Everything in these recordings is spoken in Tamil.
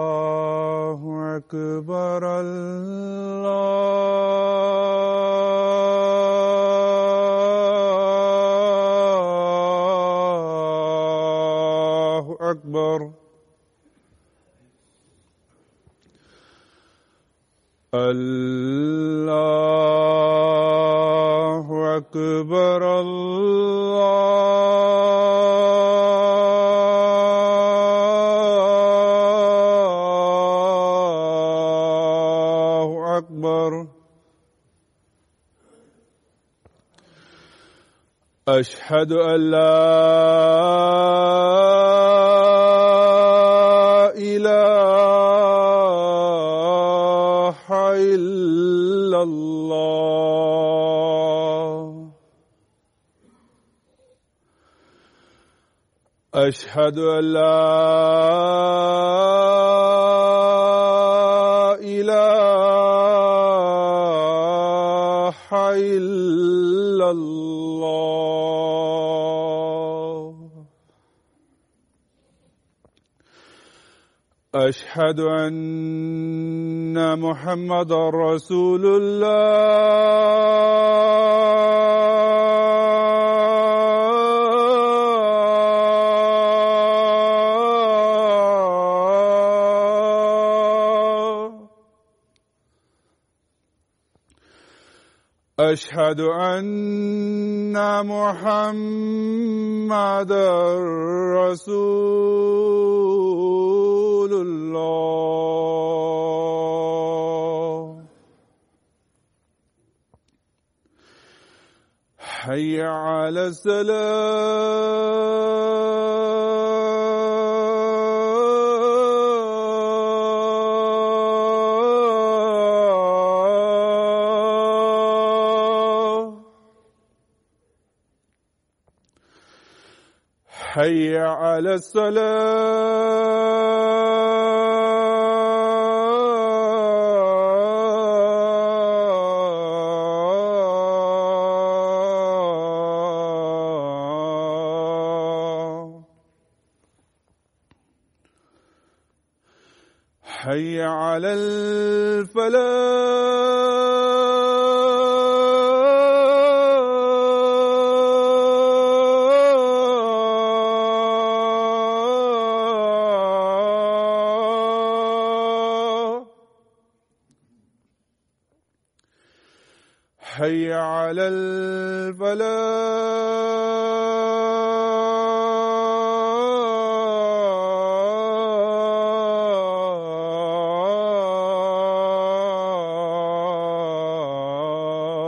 الله أكبر الله أكبر الله أكبر الله أكبر أشهد أن لا إله إلا الله أشهد أن لا إله إلا الله أشهد أن محمدًا رسول الله أشهد أن محمدًا رسول الله حي على الصلاة حي على الصلاة حي على الفلاح حي على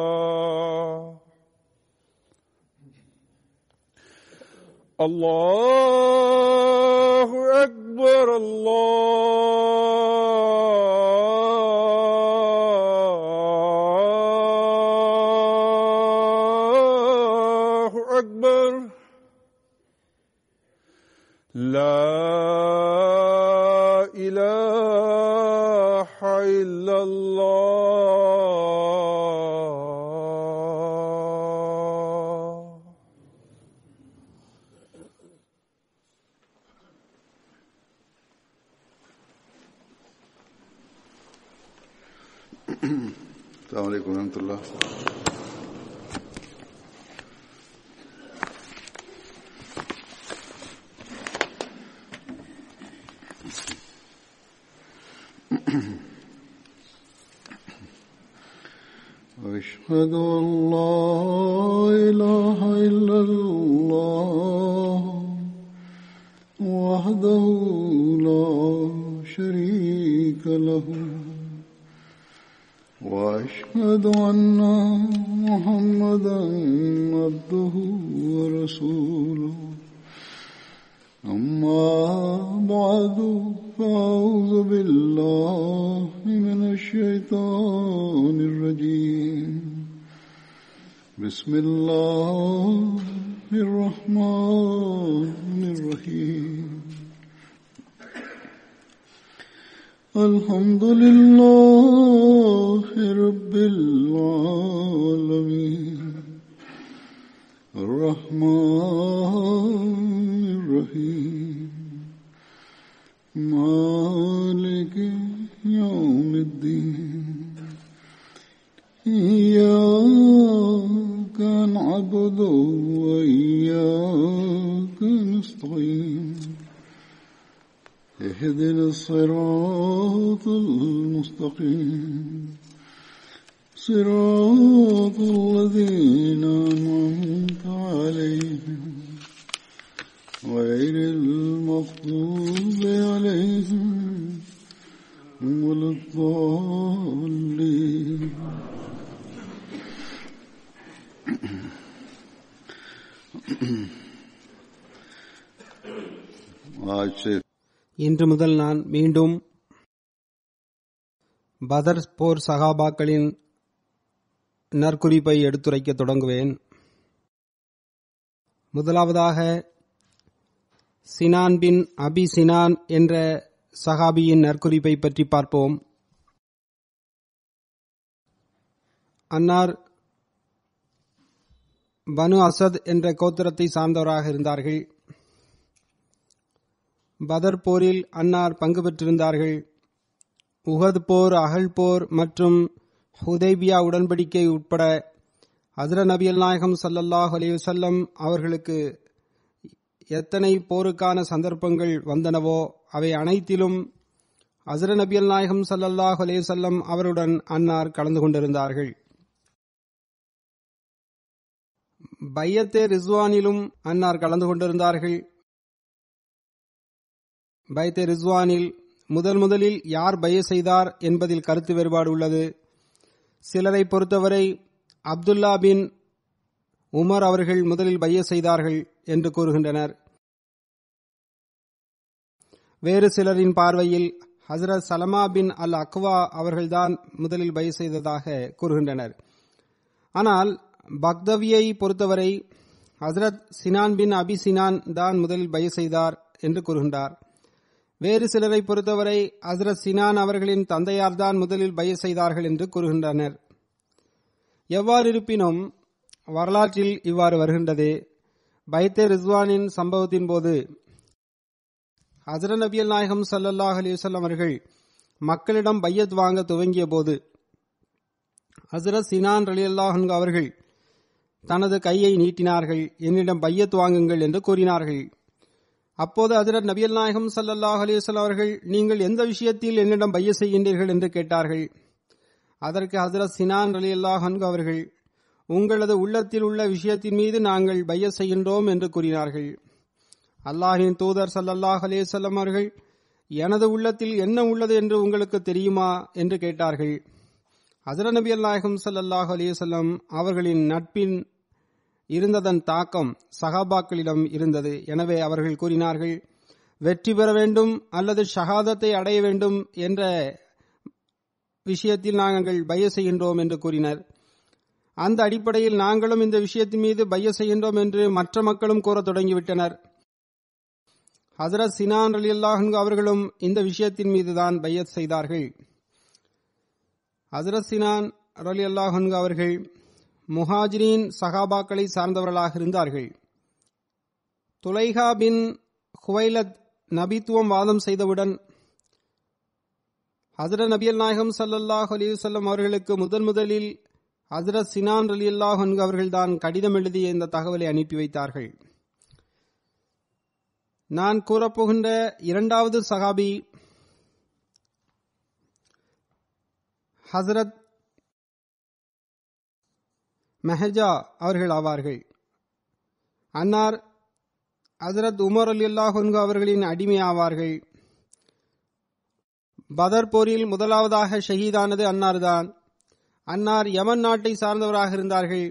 الفلاح الله أكبر الله أكبر لا إله إلا الله السلام عليكم ورحمة الله. أشهد أن لا إله إلا الله وحده لا شريك له وأشهد أن محمدًا عبده ورسوله أما بعد فأعوذ بالله من الشيطان الرجيم بسم الله الرحمن الرحيم الرحيم الحمد لله رب العالمين الرحمن الرحيم مالك يوم الدين إياك نعبد وإياك نستعين اهدنا الصراط المستقيم صراط الذين أنعمت عليهم غير المغضوب عليهم ولا الضالين இன்று முதல் நான் மீண்டும் பதர் போர் சகாபாக்களின் நற்குறிப்பை எடுத்துரைக்க தொடங்குவேன். முதலாவதாக சினான் பின் அபி சினான் என்ற சஹாபியின் நற்குறிப்பை பற்றி பார்ப்போம். அன்னார் பனு அசத் என்ற கோத்திரத்தை சார்ந்தவராக இருந்தார்கள். பதர் போரில் அன்னார் பங்கு பெற்றிருந்தார்கள். உஹத் போர், அகல் போர் மற்றும் ஹுதைபியா உடன்படிக்கை உட்பட ஹஜ்ரத் நபிகள் நாயகம் ஸல்லல்லாஹு அலைஹி வஸல்லம் அவர்களுக்கு எத்தனை போருக்கான சந்தர்ப்பங்கள் வந்தனவோ அவை அனைத்திலும் ஹஜ்ரத் நபிகள் நாயகம் ஸல்லல்லாஹு அலைஹி வஸல்லம் அவருடன் அன்னார் கலந்து கொண்டிருந்தார்கள். பையத்தே ரிஸ்வானிலும் அன்னார் கலந்து கொண்டிருந்தார்கள். பைத்தே ரிஸ்வானில் முதலில் யார் பைய செய்தார் என்பதில் கருத்து வேறுபாடு உள்ளது. சிலரை பொறுத்தவரை அப்துல்லா பின் உமர் அவர்கள் முதலில் பைய செய்தார்கள் என்று கூறுகின்றனர். வேறு சிலரின் பார்வையில் ஹஜ்ரத் சலமா பின் அல் அக்வா அவர்கள்தான் முதலில் பைய செய்ததாக கூறுகின்றனர். ஆனால் பக்தவியை பொறுத்தவரை ஹஜ்ரத் சினான் பின் அபி சினான் தான் முதலில் பைய செய்தார் என்று கூறுகின்றார். வேறு சிலரை பொறுத்தவரை ஹஜ்ரத் சினான் அவர்களின் தந்தையார்தான் முதலில் பைய செய்தார்கள் என்று கூறுகின்றனர். எவ்வாறு இருப்பினும் வரலாற்றில் இவ்வாறு வருகின்றது. பைத்தே ரிஸ்வானின் சம்பவத்தின் போது ஹஜ்ரத் நபிகள் நாயகம் ஸல்லல்லாஹு அலைஹி வஸல்லம் அவர்கள் மக்களிடம் பையத் வாங்க துவங்கிய போது ஹஜ்ரத் சினான் ரலியல்லாஹு அன்ஹு அவர்கள் தனது கையை நீட்டினார்கள். என்னிடம் பையத் வாங்குங்கள் என்று கூறினார்கள். அப்போது ஹஜ்ரத் நபிகள் நாயகம் ஸல்லல்லாஹு அலைஹி வஸல்லம் அவர்கள் நீங்கள் எந்த விஷயத்தில் என்னிடம் பைய செய்கின்றீர்கள் என்று கேட்டார்கள். அதற்கு ஹஜ்ரத் சினான் ரலியல்லாஹு அன்ஹு அவர்கள் உங்களது உள்ளத்தில் உள்ள விஷயத்தின் மீது நாங்கள் பைய செய்கின்றோம் என்று கூறினார்கள். அல்லாஹ்வின் தூதர் ஸல்லல்லாஹு அலைஹி வஸல்லம் அவர்கள் எனது உள்ளத்தில் என்ன உள்ளது என்று உங்களுக்கு தெரியுமா என்று கேட்டார்கள். ஹஜ்ரத் நபிகள் நாயகம் ஸல்லல்லாஹு அலைஹி வஸல்லம் அவர்களின் நட்பின் இருந்ததன் தாக்கம் சஹாபாக்களிடம் இருந்தது. எனவே அவர்கள் கூறினார்கள், வெற்றி பெற வேண்டும் அல்லது ஷஹாதத்தை அடைய வேண்டும் என்ற விஷயத்தில் நாங்கள் பைய செய்கின்றோம் என்று கூறினர். அந்த அடிப்படையில் நாங்களும் இந்த விஷயத்தின் மீது பைய செய்கின்றோம் என்று மற்ற மக்களும் கூற தொடங்கிவிட்டனர். ஹஜ்ரத் சினான் ரலியல்லாஹு அன்ஹு அவர்களும் இந்த விஷயத்தின் மீதுதான் பையத் செய்தார்கள். ஹஜ்ரத் சினான் ரலியல்லாஹு அன்ஹு அவர்கள் முஹாஜிரின் சஹாபாக்களை சார்ந்தவர்களாக இருந்தார்கள். துலைஹா பின் ஹுவைலத் நபித்துவம் வாதம் செய்தவுடன் ஹஜ்ரத் நபிகள் நாயகம் ஸல்லல்லாஹு அலைஹி வஸல்லம் அவர்களுக்கு முதலில் ஹஜ்ரத் சினான் ரலியல்லாஹு அன்ஹு அவர்கள்தான் கடிதம் எழுதி இந்த தகவலை அனுப்பி வைத்தார்கள். நான் கூறப்போகின்ற இரண்டாவது சஹாபி ஹஜ்ரத் மெஹஜா அவர்கள் ஆவார்கள். அன்னார் ஹஜ்ரத் உமர் ரலியல்லாஹு அன்ஹு அவர்களின் அடிமை ஆவார்கள். பதர் போரில் முதலாவதாக ஷஹீதானது அன்னார்தான். அன்னார் யமன் நாட்டை சார்ந்தவராக இருந்தார்கள்.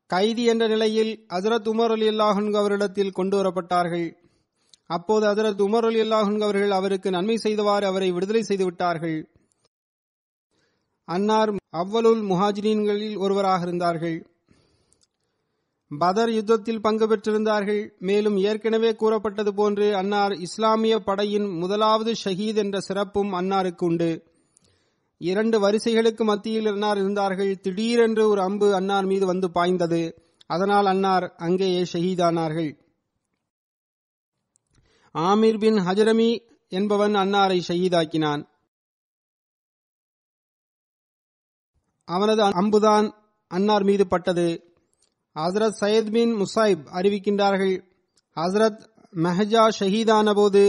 கைதி என்ற நிலையில் ஹஜ்ரத் உமர் ரலியல்லாஹு அன்ஹு அவரிடத்தில் கொண்டு வரப்பட்டார்கள். அப்போது ஹஜ்ரத் உமர் ரலியல்லாஹு அன்ஹு அவர்கள் அவருக்கு நன்மை செய்தவாறு அவரை விடுதலை செய்து விட்டார்கள். அன்னார் அவ்வலுல் முஹாஜிரீன்களில் ஒருவராக இருந்தார்கள். பதர் யுத்தத்தில் பங்கு பெற்றிருந்தார்கள். மேலும் ஏற்கனவே கூறப்பட்டது போன்று அன்னார் இஸ்லாமிய படையின் முதலாவது ஷஹீத் என்ற சிறப்பும் அன்னாருக்கு உண்டு. 2 வரிசைகளுக்கு மத்தியில் அன்னார் இருந்தார்கள். திடீரென்று ஒரு அம்பு அன்னார் மீது வந்து பாய்ந்தது. அதனால் அன்னார் அங்கேயே ஷஹீதானார்கள். ஆமிர் பின் ஹஜரமி என்பவன் அன்னாரை ஷஹீதாக்கினான். அவனது அம்புதான் அன்னார் மீது பட்டது. ஹசரத் சையத் பின் முசைப் அறிவிக்கின்றார்கள், ஹசரத் மெஹஜா ஷஹீதான போது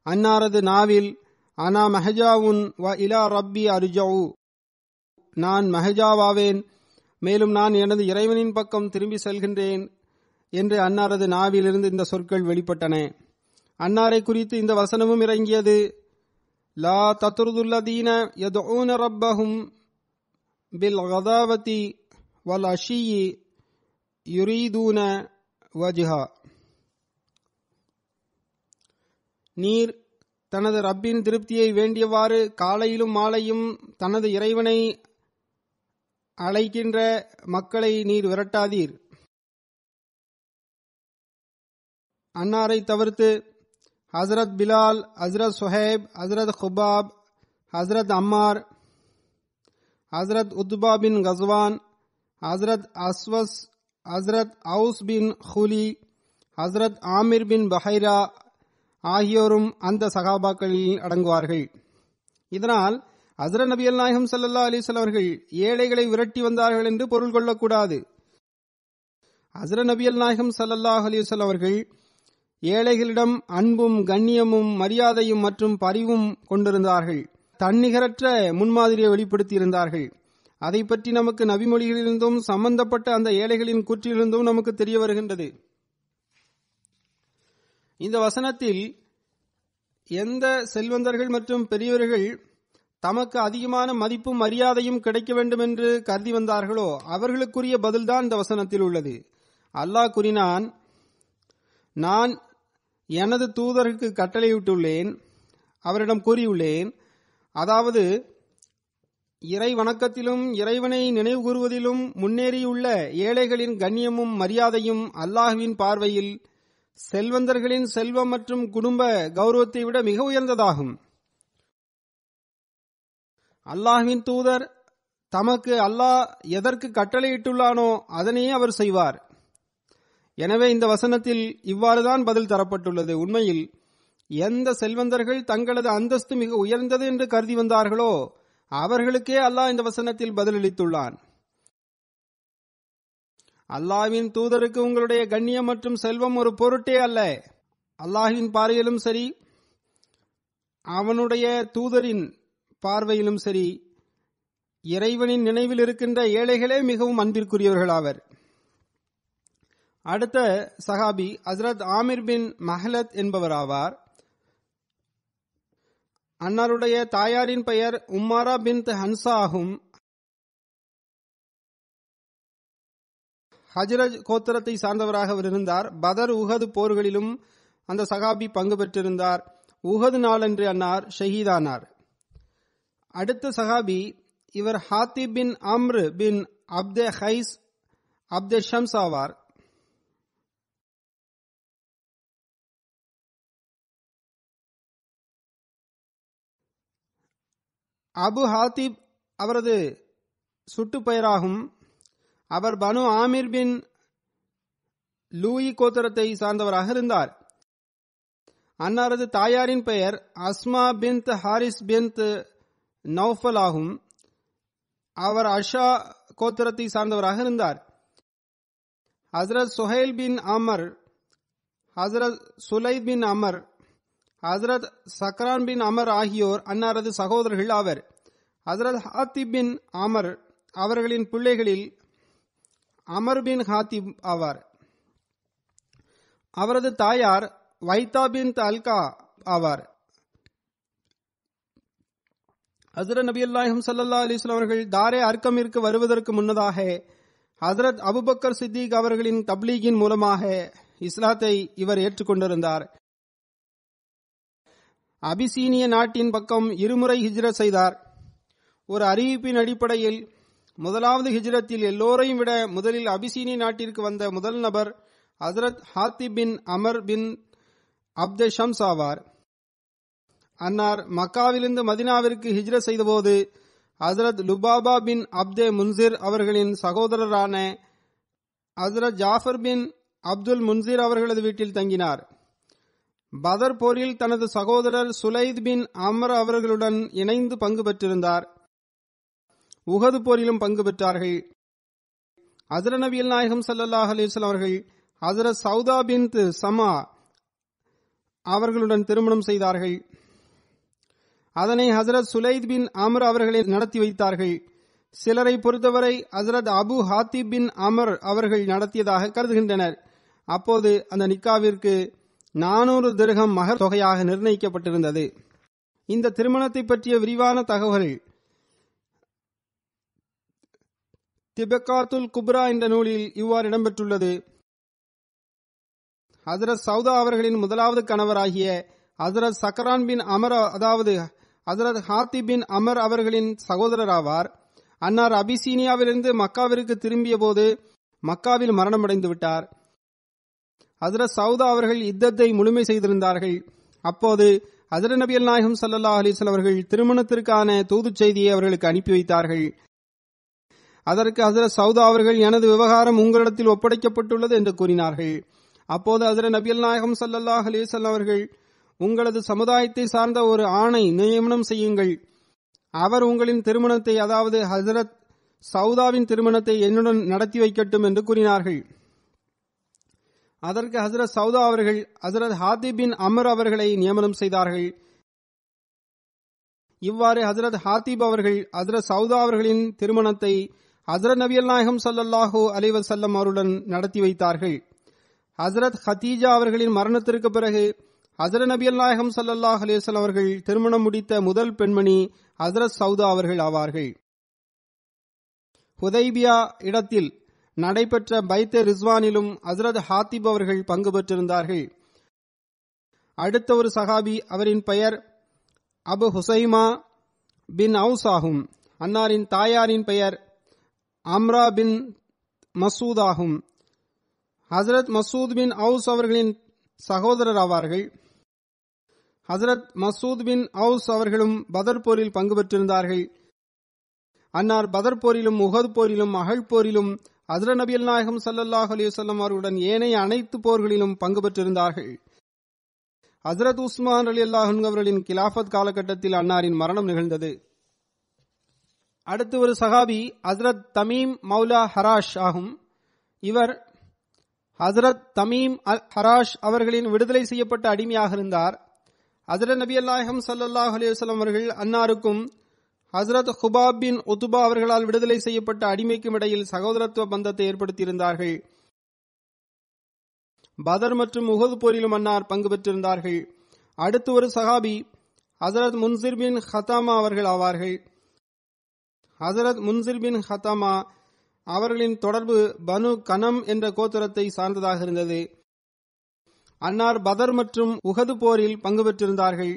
அன்னாரது நாவில் அனா மெஹஜாவுன் வ இலா ரப்பி அர்ஜவு, நான் மெஹஜாவாவேன், மேலும் நான் எனது இறைவனின் பக்கம் திரும்பி செல்கின்றேன் என்று அன்னாரது நாவிலிருந்து இந்த சொற்கள் வெளிப்பட்டன. அன்னாரை குறித்து இந்த வசனமும் இறங்கியது, லா தத்ருதுல்லதீன யதுஊன ரப்பஹும் பில் கதாவதி வல் அஷியி யுரீதூன வஜ்ஹா. நீர் தனது ரப்பின் திருப்தியை வேண்டியவாறு காலையிலும் மாலையும் தனது இறைவனை அழைக்கின்ற மக்களை நீர் விரட்டாதீர். அன்னாரை தவிர்த்து ஹசரத் பிலால், ஹசரத் சுஹைப், ஹசரத் குபாப், ஹசரத் அம்மார், ஹசரத் உத்பா பின் கஸ்வான், ஹசரத் அஸ்வஸ், ஹசரத் அவுஸ் பின் ஹுலி, ஹசரத் ஆமிர் பின் பஹைரா ஆகியோரும் அந்த சகாபாக்களில் அடங்குவார்கள். இதனால் ஹசரத் நபி நாயகம் ஸல்லல்லாஹு அலைஹி வஸல்லம் அவர்கள் ஏழைகளை விரட்டி வந்தார்கள் என்று பொருள் கொள்ளக்கூடாது. ஹசரத் நபி நாயகம் ஸல்லல்லாஹு அலைஹி வஸல்லம் அவர்கள் ஏழைகளிடம் அன்பும் கண்ணியமும் மரியாதையும் மற்றும் பரிவும் கொண்டிருந்தார்கள். தன்னிகரற்ற முன்மாதிரியை வெளிப்படுத்தியிருந்தார்கள். அதை பற்றி நமக்கு நபிமொழிகளிலிருந்தும் சம்பந்தப்பட்ட அந்த ஏழைகளின் கூற்றிலிருந்தும் நமக்கு தெரிய வருகின்றது. இந்த வசனத்தில் எந்த செல்வந்தர்கள் மற்றும் பெரியவர்கள் தமக்கு அதிகமான மதிப்பும் மரியாதையும் கிடைக்க வேண்டும் என்று கருதி வந்தார்களோ அவர்களுக்குரிய பதில்தான் இந்த வசனத்தில் உள்ளது. அல்லாஹ் கூறினான், நான் எனது தூதருக்கு கட்டளையிட்டுள்ளேன், அவரிடம் கூறியுள்ளேன், அதாவது இறை வணக்கத்திலும் இறைவனை நினைவு கூறுவதிலும் முன்னேறியுள்ள ஏழைகளின் கண்ணியமும் மரியாதையும் அல்லாஹ்வின் பார்வையில் செல்வந்தர்களின் செல்வம் மற்றும் குடும்ப கௌரவத்தை விட மிக உயர்ந்ததாகும். அல்லாஹ்வின் தூதர் தமக்கு அல்லாஹ் எதற்கு கட்டளையிட்டுள்ளானோ அதனையே அவர் செய்வார். எனவே இந்த வசனத்தில் இவ்வாறுதான் பதில் தரப்பட்டுள்ளது. உண்மையில் எந்த செல்வந்தர்கள் தங்களது அந்தஸ்து மிக உயர்ந்தது என்று கருதி வந்தார்களோ அவர்களுக்கே அல்லாஹ் இந்த வசனத்தில் பதிலளித்துள்ளான். அல்லாஹ்வின் தூதருக்கு உங்களுடைய கண்ணியம் மற்றும் செல்வம் ஒரு பொருட்டே அல்ல. அல்லாஹ்வின் பார்வையிலும் சரி, அவனுடைய தூதரின் பார்வையிலும் சரி, இறைவனின் நினைவில் இருக்கின்ற ஏழைகளே மிகவும் அன்பிற்குரியவர்களாவர். அடுத்த சஹாபி ஹசரத் ஆமிர் பின் மஹலத் என்பவராவார். அன்னாருடைய தாயாரின் பெயர் உம்மாரா பின் ஹன்சா ஆகும். ஹஜ்ரஜ் கோத்திரத்தை சார்ந்தவராக அவர் இருந்தார். பதர், உஹது போர்களிலும் அந்த சஹாபி பங்கு பெற்றிருந்தார். உஹது நாளன்று அன்னார் ஷஹீதானார். அடுத்த சஹாபி இவர் ஹாத்திப் பின் அம்ர் பின் அப்தே ஹைஸ் அப்தே ஷம்ஸ் ஆவார். அபு ஹாத்திப் அவரது சுட்டு பெயராகும். அவர் பனு ஆமிர் பின் லூயி கோத்திரத்தை சார்ந்தவராக இருந்தார். அன்னாரது தாயாரின் பெயர் அஸ்மா பின் ஹாரிஸ் பின் நௌஃபல் ஆகும். அவர் அஷா கோத்திரத்தை சார்ந்தவராக இருந்தார். ஹசரத் சுஹைல் பின் அமர், ஹசரத் சுலைத் பின் அமர், ஹசரத் சக்ரான் பின் அமர் ஆகியோர் அன்னாரது சகோதரர்கள் ஆவர். ஹசரத் ஹாத்திப் பின் அமர் அவர்களின் பிள்ளைகளில் அமர் பின் ஹாத்திப் ஆவார். அவரது தாயார் வைத்தா பின் அல்கா ஆவார். ஹசரத் நபி நாயகம் ஸல்லல்லாஹு அலைஹி வஸல்லம் அவர்கள் தாரே அர்கமிற்கு வருவதற்கு முன்னதாக ஹசரத் அபுபக்கர் சித்திக் அவர்களின் தப்லீகின் மூலமாக இஸ்லாத்தை இவர் ஏற்றுக்கொண்டிருந்தார். அபிசீனிய நாட்டின் பக்கம் இருமுறை ஹிஜ்ரத் செய்தார். ஒரு அறிவிப்பின் அடிப்படையில் முதலாவது ஹிஜ்ரத்தில் எல்லோரையும் விட முதலில் அபிசீனி நாட்டிற்கு வந்த முதல் நபர் ஹசரத் ஹாத்திப் பின் அமர் பின் அப்தே ஷம்ஸ் ஆவார். அன்னார் மக்காவிலிருந்து மதினாவிற்கு ஹிஜ்ரத் செய்தபோது ஹசரத் லுபாபா பின் அப்தே முன்சிர் அவர்களின் சகோதரரான ஹசரத் ஜாஃபர் பின் அப்துல் முன்சிர் அவர்களது வீட்டில் தங்கினார். பதர் போரில் தனது சகோதரர் சுலைத் பின் அமர் அவர்களுடன் இணைந்து பங்கு பெற்றிருந்தார். உஹது போரிலும் பங்கு பெற்றார்கள். ஹஜ்ரத் நபிகள் நாயகம் ஸல்லல்லாஹு அலைஹி வஸல்லம் அவர்கள் ஹஜ்ரத் சௌதா பின்த் சமா அவர்களுடன் திருமணம் செய்தார்கள். அதனை ஹஜ்ரத் சுலைத் பின் அமர் அவர்களை நடத்தி வைத்தார்கள். சிலரை பொறுத்தவரை ஹஜ்ரத் அபு ஹாத்திப் பின் அமர் அவர்கள் நடத்தியதாக கருதுகின்றனர். அப்போது அந்த நிக்காவிற்கு 400 திர்ஹம் மஹர் தொகையாக நிர்ணயிக்கப்பட்டிருந்தது. இந்த திருமணத்தை பற்றிய விரிவான தகவல் திபகாத்துல் குப்ரா என்ற நூலில் இவ்வாறு இடம்பெற்றுள்ளது. ஹஜ்ரத் சௌதா அவர்களின் முதலாவது கணவராகிய ஹஜ்ரத் சக்கரான் பின் அமர், அதாவது ஹஜ்ரத் ஹாத்திப் பின் அமர் அவர்களின் சகோதரர் ஆவார். அன்னார் அபிசீனியாவிலிருந்து மக்காவிற்கு திரும்பிய போது மக்காவில் மரணமடைந்து விட்டார். ஹஜ்ரத் சௌதா அவர்கள் இத்தத்தை முழுமை செய்திருந்தார்கள். அப்போது ஹஜ்ரத் நபிகள் நாயகம் ஸல்லல்லாஹு அலைஹி வஸல்லம் அவர்கள் திருமணத்திற்கான தூதுச் செய்தியை அவர்களுக்கு அனுப்பி வைத்தார்கள். அதற்கு ஹஜ்ரத் சௌதா அவர்கள், எனது விவகாரம் உங்களிடத்தில் ஒப்படைக்கப்பட்டுள்ளது என்று கூறினார்கள். அப்போது ஹஜ்ரத் நபிகள் நாயகம் ஸல்லல்லாஹு அலைஹி வஸல்லம் அவர்கள், உங்களது சமுதாயத்தை சார்ந்த ஒரு ஆணை நியமனம் செய்யுங்கள். அவர் உங்களின் திருமணத்தை, அதாவது ஹஜ்ரத் சௌதாவின் திருமணத்தை என்னுடன் நடத்தி வைக்கட்டும் என்று கூறினார்கள். அதற்கு ஹஜ்ரத் சௌதா அவர்கள் ஹஜ்ரத் ஹாத்திப் பின் அமர் அவர்களை நியமனம் செய்தார்கள். இவ்வாறு ஹஜ்ரத் ஹாத்திப் அவர்கள் ஹஜ்ரத் சௌதா அவர்களின் திருமணத்தை ஹஜ்ரத் நபிகள் நாயகம் ஸல்லல்லாஹு அலைஹி வஸல்லம் அவருடன் நடத்தி வைத்தார்கள். ஹஜ்ரத் ஹதீஜா அவர்களின் மரணத்திற்கு பிறகு ஹஜ்ரத் நபிகள் நாயகம் ஸல்லல்லாஹு அலைஹி வஸல்லம் அவர்கள் திருமணம் முடித்த முதல் பெண்மணி ஹஜ்ரத் சௌதா அவர்கள் ஆவார்கள். ஹுதைபியா இடத்தில் நடைபெற்ற பைத்தே ரிஸ்வானிலும் ஹஜ்ரத் ஹாத்திப் அவர்கள் பங்கு பெற்றிருந்தார்கள். அடுத்த ஒரு சஹாபி, அவரின் பெயர் அபு ஹுசைமா பின் அவுஸ் ஆகும். அன்னாரின் தாயாரின் பெயர் அம்ரா பின் மசூத் ஆகும். ஹஜ்ரத் மசூத் பின் அவுஸ் அவர்களின் சகோதரர் ஆவார்கள். ஹஜ்ரத் மசூத் பின் அவுஸ் அவர்களும் பதர் போரில் பங்கு பெற்றிருந்தார்கள். அன்னார் பதர் போரிலும் உஹது போரிலும் அகழ் போரிலும் ஹஜ்ரத் நபிகள் நாயகம் ஸல்லல்லாஹு அலைஹி வஸல்லம் அவர்களுடன் ஏனைய அனைத்து போர்களிலும் பங்கு பெற்றிருந்தார்கள். ஹஜ்ரத் உஸ்மான் ரலியல்லாஹு அன்ஹு அவர்களின் கிலாஃபத் காலகட்டத்தில் அன்னாரின் மரணம் நிகழ்ந்தது. அடுத்து ஒரு சஹாபி ஹஜ்ரத் தமீம் மௌலா ஹராஷ் ஆகும். இவர் ஹஜ்ரத் தமீம் அல் ஹராஷ் அவர்களின் விடுதலை செய்யப்பட்ட அடிமையாக இருந்தார். ஹஜ்ரத் நபிகள் நாயகம் ஸல்லல்லாஹு அலைஹி வஸல்லம் அவர்கள் அன்னாருக்கும் ஹஜ்ரத் ஹுபாப் பின் உத்பா அவர்களால் விடுதலை செய்யப்பட்ட அடிமைக்கும் இடையில் சகோதரத்துவ பந்தத்தை ஏற்படுத்தியிருந்தார்கள். பதர் மற்றும் உஹது போரிலும் அன்னார் பங்கு பெற்றிருந்தார்கள். அடுத்து ஒரு சஹாபி ஹஜ்ரத் முன்சிர் பின் ஹத்தாமா அவர்கள் ஆவார்கள். ஹஜ்ரத் முன்சிர் பின் ஹத்தாமா அவர்களின் தொடர்பு பனு கனம் என்ற கோத்திரத்தை சார்ந்ததாக இருந்தது. அன்னார் பதர் மற்றும் உஹது போரில் பங்கு பெற்றிருந்தார்கள்.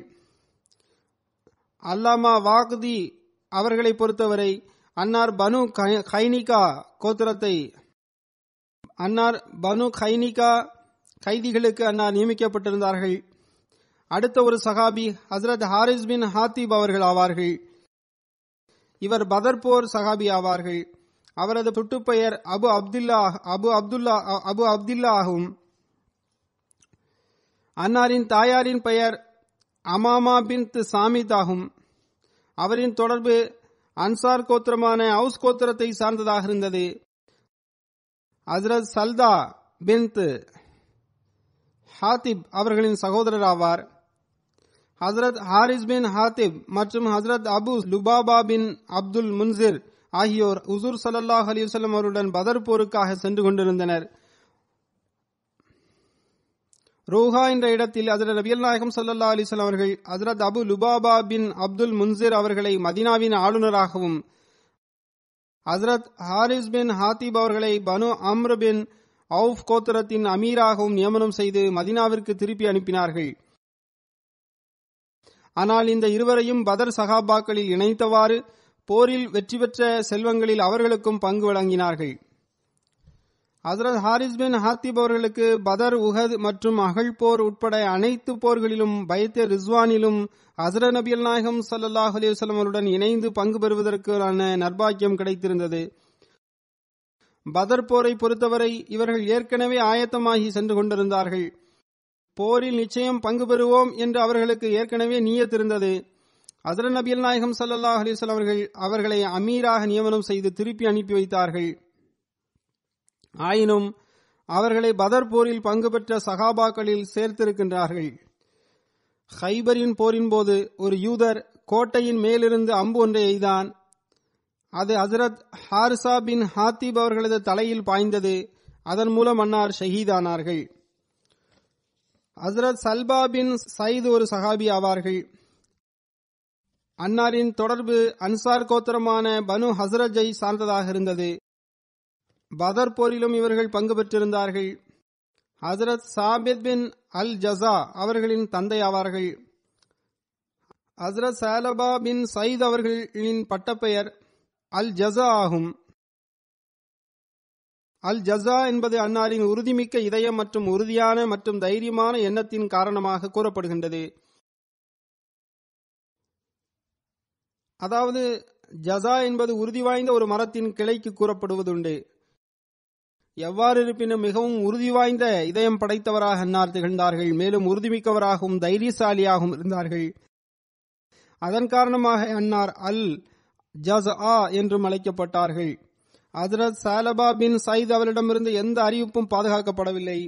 அல்லாமா வாக்தி அவர்களை பொறுத்தவரை அன்னார் பனு கைனிகா கைதிகளுக்கு அன்னார் நியமிக்கப்பட்டிருந்தார்கள். அடுத்த ஒரு சஹாபி ஹஜ்ரத் ஹாரிஸ் பின் ஹாத்திப் அவர்கள் ஆவார்கள். இவர் பதர் போர் சஹாபி ஆவார்கள். அவரது புட்டுப்பெயர் அபு அப்துல்லா ஆகும். அன்னாரின் தாயாரின் பெயர் அமாமா பின் சாமித் ஆகும். அவரின் தொடர்பு அன்சார் கோத்திரமான அவுஸ் கோத்திரத்தை சார்ந்ததாக இருந்தது. ஹஜ்ரத் சல்தா பின் ஹாத்திப் அவர்களின் சகோதரர் ஆவார். ஹஜ்ரத் ஹாரிஸ் பின் ஹாத்திப் மற்றும் ஹஜ்ரத் அபு லுபாபா பின் அப்துல் முன்சிர் ஆகியோர் ஹுசூர் ஸல்லல்லாஹு அலைஹி வஸல்லம் அவருடன் பதர் போருக்காக சென்று கொண்டிருந்தனர். ரோஹா என்ற இடத்தில் ஹஜ்ரத் நபிகள் நாயகம் ஸல்லல்லாஹு அலைஹி வஸல்லம் அவர்கள் ஹஜ்ரத் அபு லுபாபா பின் அப்துல் முன்சிர் அவர்களை மதீனாவின் ஆளுநராகவும் ஹஜ்ரத் ஹாரிஸ் பின் ஹாத்திப் அவர்களை பனு அம்ர் பின் அவுஃப் கோத்திரத்தின் அமீராகவும் நியமனம் செய்து மதீனாவிற்கு திருப்பி அனுப்பினார்கள். ஆனால் இந்த இருவரையும் பதர் சஹாபாக்களில் இணைத்தவாறு போரில் வெற்றி பெற்ற செல்வங்களில் அவர்களுக்கும் பங்கு வழங்கினார்கள். ஹஜ்ரத் ஹாரிஸ் பின் ஹாத்திப் அவர்களுக்கு பதர், உஹத் மற்றும் அகழ் போர் உட்பட அனைத்து போர்களிலும் பைத்தே ரிஸ்வானிலும் ஹஜ்ரத் நபிகள் நாயகம் ஸல்லல்லாஹு அலைஹி வஸல்லம் அவருடன் இணைந்து பங்கு பெறுவதற்கான நற்பாக்கியம் கிடைத்திருந்தது. பதர் போரை பொறுத்தவரை இவர்கள் ஏற்கனவே ஆயத்தமாகி சென்று கொண்டிருந்தார்கள். போரில் நிச்சயம் பங்கு பெறுவோம் என்று அவர்களுக்கு ஏற்கனவே நியத் இருந்தது. ஹஜ்ரத் நபிகள் நாயகம் ஸல்லல்லாஹு அலைஹி வஸல்லம் அவர்கள் அவர்களை அமீராக நியமனம் செய்து திருப்பி அனுப்பி வைத்தார்கள். ஆயினும் அவர்களை பதர் போரில் பங்கு பெற்ற சகாபாக்களில் சேர்த்திருக்கின்றார்கள். ஹைபரின் போரின் போது ஒரு யூதர் கோட்டையின் மேலிருந்து அம்பு ஒன்றை எய்தான். அது ஹஜ்ரத் ஹாரிசா பின் ஹாத்திப் அவர்களது தலையில் பாய்ந்தது. அதன் மூலம் அன்னார் ஷஹீதானார்கள். ஹஜ்ரத் சல்பா பின் சயித் ஒரு சஹாபி ஆவார்கள். அன்னாரின் தொடர்பு அன்சார் கோத்திரமான பனு ஹஸ்ரஜை சார்ந்ததாக இருந்தது. பதர் போரிலும் இவர்கள் பங்கு பெற்றிருந்தார்கள். ஹஜ்ரத் சாபித் பின் அல் ஜஸா அவர்களின் தந்தை ஆவார்கள். ஹஜ்ரத் சாலபா பின் சயித் அவர்களின் பட்டப்பெயர் அல் ஜஸா ஆகும். அல் ஜஸா என்பது அன்னாரின் உறுதிமிக்க இதயம் மற்றும் உறுதியான மற்றும் தைரியமான எண்ணத்தின் காரணமாக கூறப்படுகின்றது. அதாவது ஜஸா என்பது உறுதி வாய்ந்த ஒரு மரத்தின் கிளைக்கு கூறப்படுவதுண்டு. எவ்வாறு இருப்பினும் மிகவும் உறுதி வாய்ந்த இதயம் படைத்தவராக அன்னார் திகழ்ந்தார்கள். மேலும் உறுதிமிக்கவராகவும் தைரியசாலியாகவும் இருந்தார்கள். அதன் காரணமாக அன்னார் அல் ஜஸ்ஆ என்றும் அழைக்கப்பட்டார்கள். ஹஜ்ரத் சாலபா பின் சயித் அவரிடமிருந்து எந்த அறிவிப்பும் பாதுகாக்கப்படவில்லை.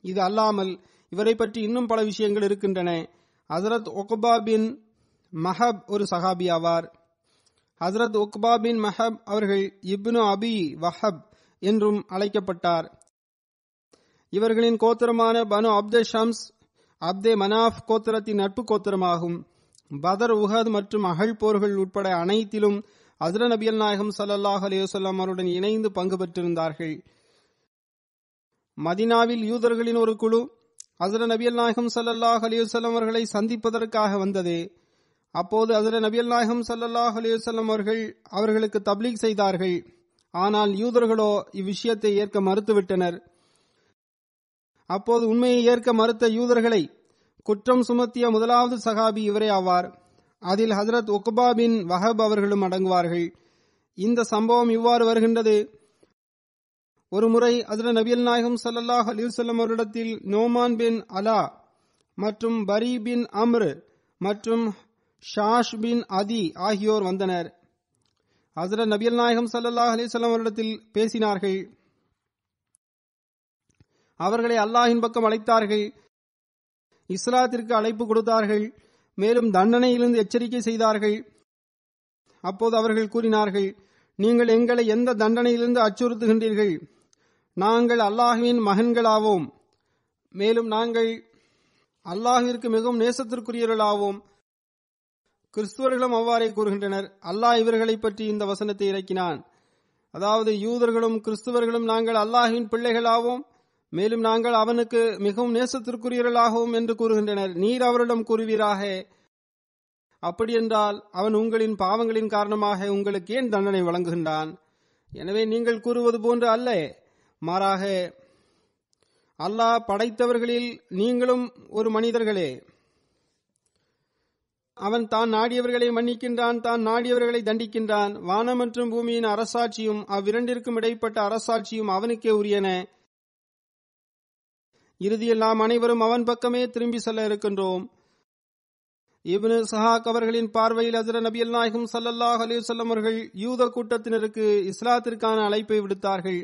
இது அல்லாமல் இவரை பற்றி இன்னும் பல விஷயங்கள் இருக்கின்றன. ஹஜ்ரத் உக்பா பின் மஹப் ஒரு சஹாபி ஆவார். ஹஜ்ரத் உக்பா பின் மஹப் அவர்கள் இப்னு அபி வஹப் என்றும் அழைக்கப்பட்டார். இவர்களின் கோத்திரமான பனு அப்தே ஷம்ஸ் அப்தே மனாஃப் கோத்திரத்தின் நட்பு கோத்திரமாகும். பதர், உஹத் மற்றும் அகழ் போர்கள் உட்பட அனைத்திலும் ஹஜ்ரத் நபிகள் நாயகம் ஸல்லல்லாஹு அலைஹி வஸல்லம் அவருடன் இணைந்து பங்கு பெற்றிருந்தார்கள். மதீனாவில் யூதர்களின் ஒரு குழு ஹஜ்ரத் நபிகள் நாயகம் ஸல்லல்லாஹு அலைஹி வஸல்லம் அவர்களை சந்திப்பதற்காக வந்தது. அப்போது ஹஜ்ரத் நபிகள் நாயகம் ஸல்லல்லாஹு அலைஹி வஸல்லம் அவர்களுக்கு தப்லீக் செய்தார்கள். ஆனால் யூதர்களோ இவ்விஷயத்தை ஏற்க மறுத்துவிட்டனர். அப்போது உண்மையை ஏற்க மறுத்த யூதர்களை குற்றம் சுமத்திய முதலாவது சஹாபி இவரே ஆவார். அதில் ஹஜ்ரத் உக்பா பின் வஹப் அவர்களும் அடங்குவார்கள். இந்த சம்பவம் இவ்வாறு வருகின்றது. ஒரு முறை ஹஜ்ரத் நபிகள் நாயகம் ஸல்லல்லாஹு அலைஹி வஸல்லம் அவரிடத்தில் நோமான் பின் அலா மற்றும் பரி பின் அம்ர் மற்றும் ஷாஷ் பின் அதி ஆகியோர் வந்தனர். ஹஜ்ரத் நபிகள் நாயகம் ஸல்லல்லாஹு அலைஹி வஸல்லம் அவரிடத்தில் பேசினார்கள். அவர்களை அல்லாஹ்வின் பக்கம் அழைத்தார்கள். இஸ்லாத்திற்கு அழைப்பு கொடுத்தார்கள். மேலும் தண்டனையிலிருந்து எச்சரிக்கை செய்தார்கள். அப்போது அவர்கள் கூறினார்கள், நீங்கள் எங்களை எந்த தண்டனையிலிருந்து அச்சுறுத்துகின்றீர்கள்? நாங்கள் அல்லாஹ்வின் மகன்களாவோம். மேலும் நாங்கள் அல்லாஹ்விற்கு மிகவும் நேசத்திற்குரியவர்களாவோம். கிறிஸ்துவர்களும் அவ்வாறே கூறுகின்றனர். அல்லாஹ் இவர்களை பற்றி இந்த வசனத்தை இறக்கினான். அதாவது யூதர்களும் கிறிஸ்துவர்களும் நாங்கள் அல்லாஹ்வின் பிள்ளைகளாவோம், மேலும் நாங்கள் அவனுக்கு மிகவும் நேசத்திற்குரியவர்களாகவும் என்று கூறுகின்றனர். நீர் அவரிடம் கூறுவீராக, அப்படியென்றால் அவன் உங்களின் பாவங்களின் காரணமாக உங்களுக்கு ஏன் தண்டனை வழங்குகின்றான்? எனவே நீங்கள் கூறுவது போன்று அல்ல, மாறாக அல்லாஹ் படைத்தவர்களில் நீங்களும் ஒரு மனிதர்களே. அவன் தான் நாடியவர்களை மன்னிக்கின்றான், தான் நாடியவர்களை தண்டிக்கின்றான். வானம் மற்றும் பூமியின் அரசாட்சியும் அவ்விரண்டிற்கும் இடைப்பட்ட அரசாட்சியும் அவனுக்கே உரியன. இறுதியில் நாம் அனைவரும் அவன் பக்கமே திரும்பி செல்ல இருக்கின்றோம். இப்னு இஸ்ஹாக் அவர்களின் பார்வையில் ஹஜ்ரத் நபிகள் நாயகம் ஸல்லல்லாஹு அலைஹி வஸல்லம் அவர்கள் யூத கூட்டத்தினருக்கு இஸ்லாத்திற்கான அழைப்பை விடுத்தார்கள்.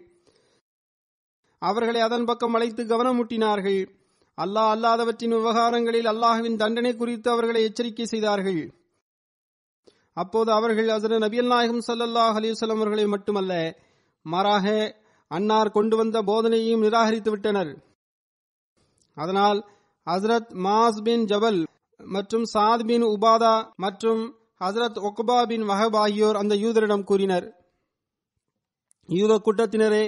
அவர்களை அதன் பக்கம் அழைத்து கவனமூட்டினார்கள். அல்லாஹ் அல்லாதவற்றின் விவகாரங்களில் அல்லாஹ்வின் தண்டனை குறித்து அவர்களை எச்சரிக்கை செய்தார்கள். அப்போது அவர்கள் ஹஜ்ரத் நபிகள் நாயகம் ஸல்லல்லாஹு அலைஹி வஸல்லம் அவர்களை மட்டுமல்ல, மாறாக அன்னார் கொண்டு வந்த போதனையையும் நிராகரித்து விட்டனர். அதனால் ஹஜ்ரத் மாஸ் பின் ஜபல் மற்றும் சாத் பின் உபாதா மற்றும் ஹஜ்ரத் உக்பா பின் வஹப் ஆகியோர் அந்த யூதரிடம் கூறினர், யூத கூட்டத்தினரே,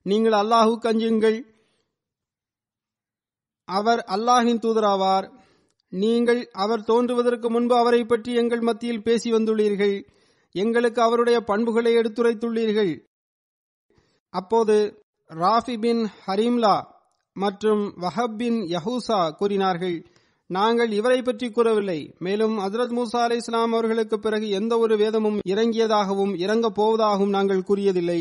நீங்கள் அல்லாஹுக்கு அஞ்சுங்கள். அவர் அல்லாஹின் தூதராவார். நீங்கள் அவர் தோன்றுவதற்கு முன்பு அவரை பற்றி எங்கள் மத்தியில் பேசி வந்துள்ளீர்கள். எங்களுக்கு அவருடைய பண்புகளை எடுத்துரைத்துள்ளீர்கள். அப்போது ராஃபி பின் ஹரீம்லா மற்றும் வஹப் பின் யஹூசா கூறினார்கள், நாங்கள் இவரை பற்றி கூறவில்லை. மேலும் ஹஜ்ரத் மூசா அலைஹிஸ்ஸலாம் அவர்களுக்கு பிறகு எந்த ஒரு வேதமும் இறங்கியதாகவும் இறங்கப் போவதாகவும் நாங்கள் கூறியதில்லை.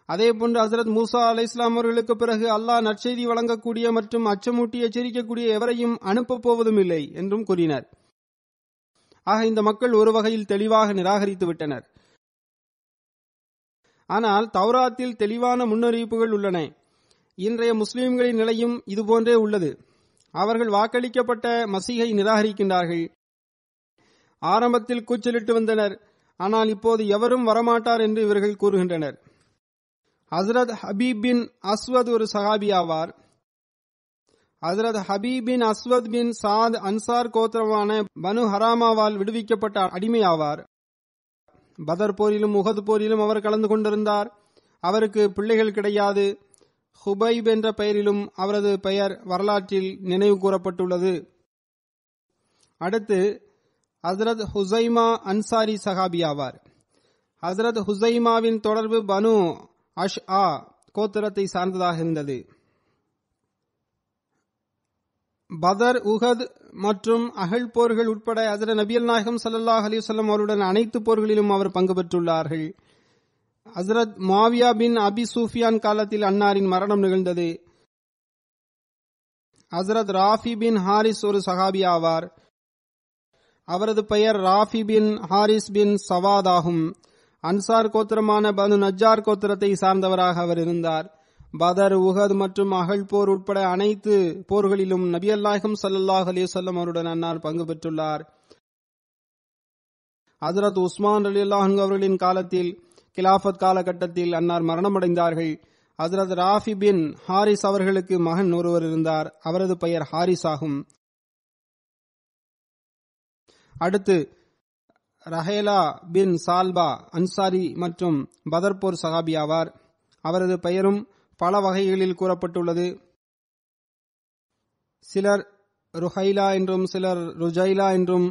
அதேபோன்று ஹஜ்ரத் மூசா அலைஹிஸ்ஸலாம் அவர்களுக்கு பிறகு அல்லாஹ் நற்செய்தி வழங்கக்கூடிய மற்றும் அச்சமூட்டி எச்சரிக்கக்கூடிய எவரையும் அனுப்பப் போவதும் இல்லை என்றும் கூறினர். ஆக இந்த மக்கள் ஒரு வகையில் தெளிவாக நிராகரித்து விட்டனர். ஆனால் தௌராத்தில் தெளிவான முன்னறிவிப்புகள் உள்ளன. இன்றைய முஸ்லிம்களின் நிலையும் இதுபோன்றே உள்ளது. அவர்கள் வாக்களிக்கப்பட்ட மசீஹை நிராகரிக்கின்றார்கள். ஆரம்பத்தில் கூச்சலிட்டு வந்தனர், ஆனால் இப்போது எவரும் வரமாட்டார் என்று இவர்கள் கூறுகின்றனர். ஹஜ்ரத் ஹபீப் பின் அஸ்வத் ஒரு சஹாபி ஆவார். ஹஜ்ரத் ஹபீப் பின் அஸ்வத் பின் சாத் அன்சார் கோத்திரமான பனு ஹராமாவால் விடுவிக்கப்பட்ட அடிமை ஆவார். பதர் போரிலும் உஹது போரிலும் அவர் கலந்து கொண்டிருந்தார். அவருக்கு பிள்ளைகள் கிடையாது. ஹுபைப் என்ற பெயரிலும் அவரது பெயர் வரலாற்றில் நினைவு கூறப்பட்டுள்ளது. அடுத்து ஹஜ்ரத் ஹுசைமா அன்சாரி சஹாபி ஆவார். ஹஜ்ரத் ஹுசைமாவின் தொடர்பு பனு அஷ்ஆ கோத்திரத்தை சார்ந்ததாக இருந்தது. பதர், உஹத் மற்றும் அகல் போர்கள் உட்பட ஹஜ்ரத் நபியல் நாயகம் ஸல்லல்லாஹு அலைஹி வஸல்லம் அவருடன் அனைத்து போர்களிலும் அவர் பங்கு பெற்றுள்ளார்கள். ஹஜ்ரத் முஆவியா பின் அபி சூஃபியான் காலத்தில் அன்னாரின் மரணம் நிகழ்ந்தது. ஹஜ்ரத் ராஃபி பின் ஹாரிஸ் ஒரு சஹாபி ஆவார். அவரது பெயர் ராஃபி பின் ஹாரிஸ் பின் சவாத் ஆகும். அன்சார் கோத்திரமான பனு நஜ்ஜார் கோத்திரத்தை சார்ந்தவராக அவர் இருந்தார். பதர், உஹத் மற்றும் அகல் போர் உட்பட அனைத்து போர்களிலும் நபியல் நாயகம் ஸல்லல்லாஹு அலைஹி வஸல்லம் அவருடன் அன்னார் பங்கு பெற்றுள்ளார். ஹஜ்ரத் உஸ்மான் ரலியல்லாஹு அன்ஹு அவர்களின் காலத்தில் கிலாஃபத் காலகட்டத்தில் அன்னார் மரணமடைந்தார்கள். ஹஜ்ரத் ராஃபி பின் ஹாரிஸ் அவர்களுக்கு மகன் ஒருவர் இருந்தார். அவரது பெயர் ஹாரிஸ் ஆகும். அடுத்து ரஹேலா பின் சால்பா அன்சாரி மற்றும் பதர் போர் சஹாபி ஆவார். அவரது பெயரும் பல வகைகளில் கூறப்பட்டுள்ளது. சிலர் ருஹைலா என்றும் சிலர் ருஜைலா என்றும்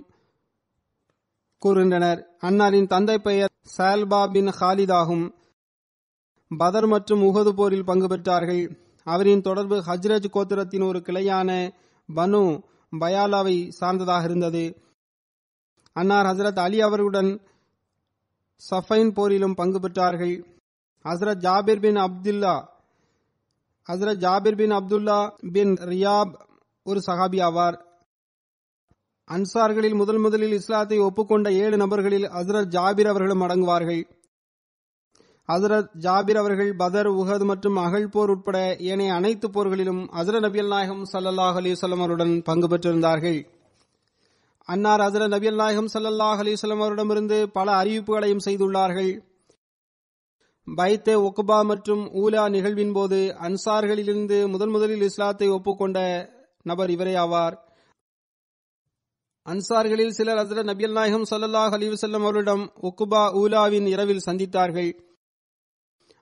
கூறுகின்றனர். அன்னாரின் தந்தை பெயர் சால்பா பின் ஹாலித் ஆகும். பதர் மற்றும் உஹது போரில் பங்கு பெற்றார்கள். அவரின் தொடர்பு ஹஜ்ரஜ் கோத்திரத்தின் ஒரு கிளையான பனு பயாலாவை சார்ந்ததாக இருந்தது. அன்னார் ஹஜ்ரத் அலி அவர்களுடன் சஃபைன் போரிலும் பங்கு பெற்றார்கள். ஹஜ்ரத் ஜாபிர் பின் அப்துல்லா பின் ரியாப் ஒரு சஹாபி ஆவார். அன்சார்களில் முதலில் இஸ்லாத்தை ஒப்புக்கொண்ட 7 நபர்களில் ஹஜ்ரத் ஜாபிர் அவர்களும் அடங்குவார்கள். ஹஜ்ரத் ஜாபிர் அவர்கள் பதர், உஹத் மற்றும் அகல் போர் உட்பட ஏனைய அனைத்து போர்களிலும் ஹஜ்ரத் நபியல் நாயகம் ஸல்லல்லாஹு அலைஹி வஸல்லம் அவருடன் பங்கு பெற்றிருந்தார்கள். அன்னார் ஹஜ்ரத் நபியல் நாயகம் ஸல்லல்லாஹு அலைஹி வஸல்லம் அவரிடமிருந்து பல அறிவிப்புகளையும் செய்துள்ளார்கள். பைத்தே உக்பா மற்றும் ஊலா நிகழ்வின் போது அன்சார்களிலிருந்து முதலில் இஸ்லாத்தை ஒப்புக்கொண்ட நபர் இவரே ஆவார். அன்சார்களில் சிலர் ஹஜ்ரத் நபியல் நாயகம் ஸல்லல்லாஹு அலைஹி வஸல்லம் அவர்களிடம் உக்பா ஊலாவின் இரவில் சந்தித்தார்கள்.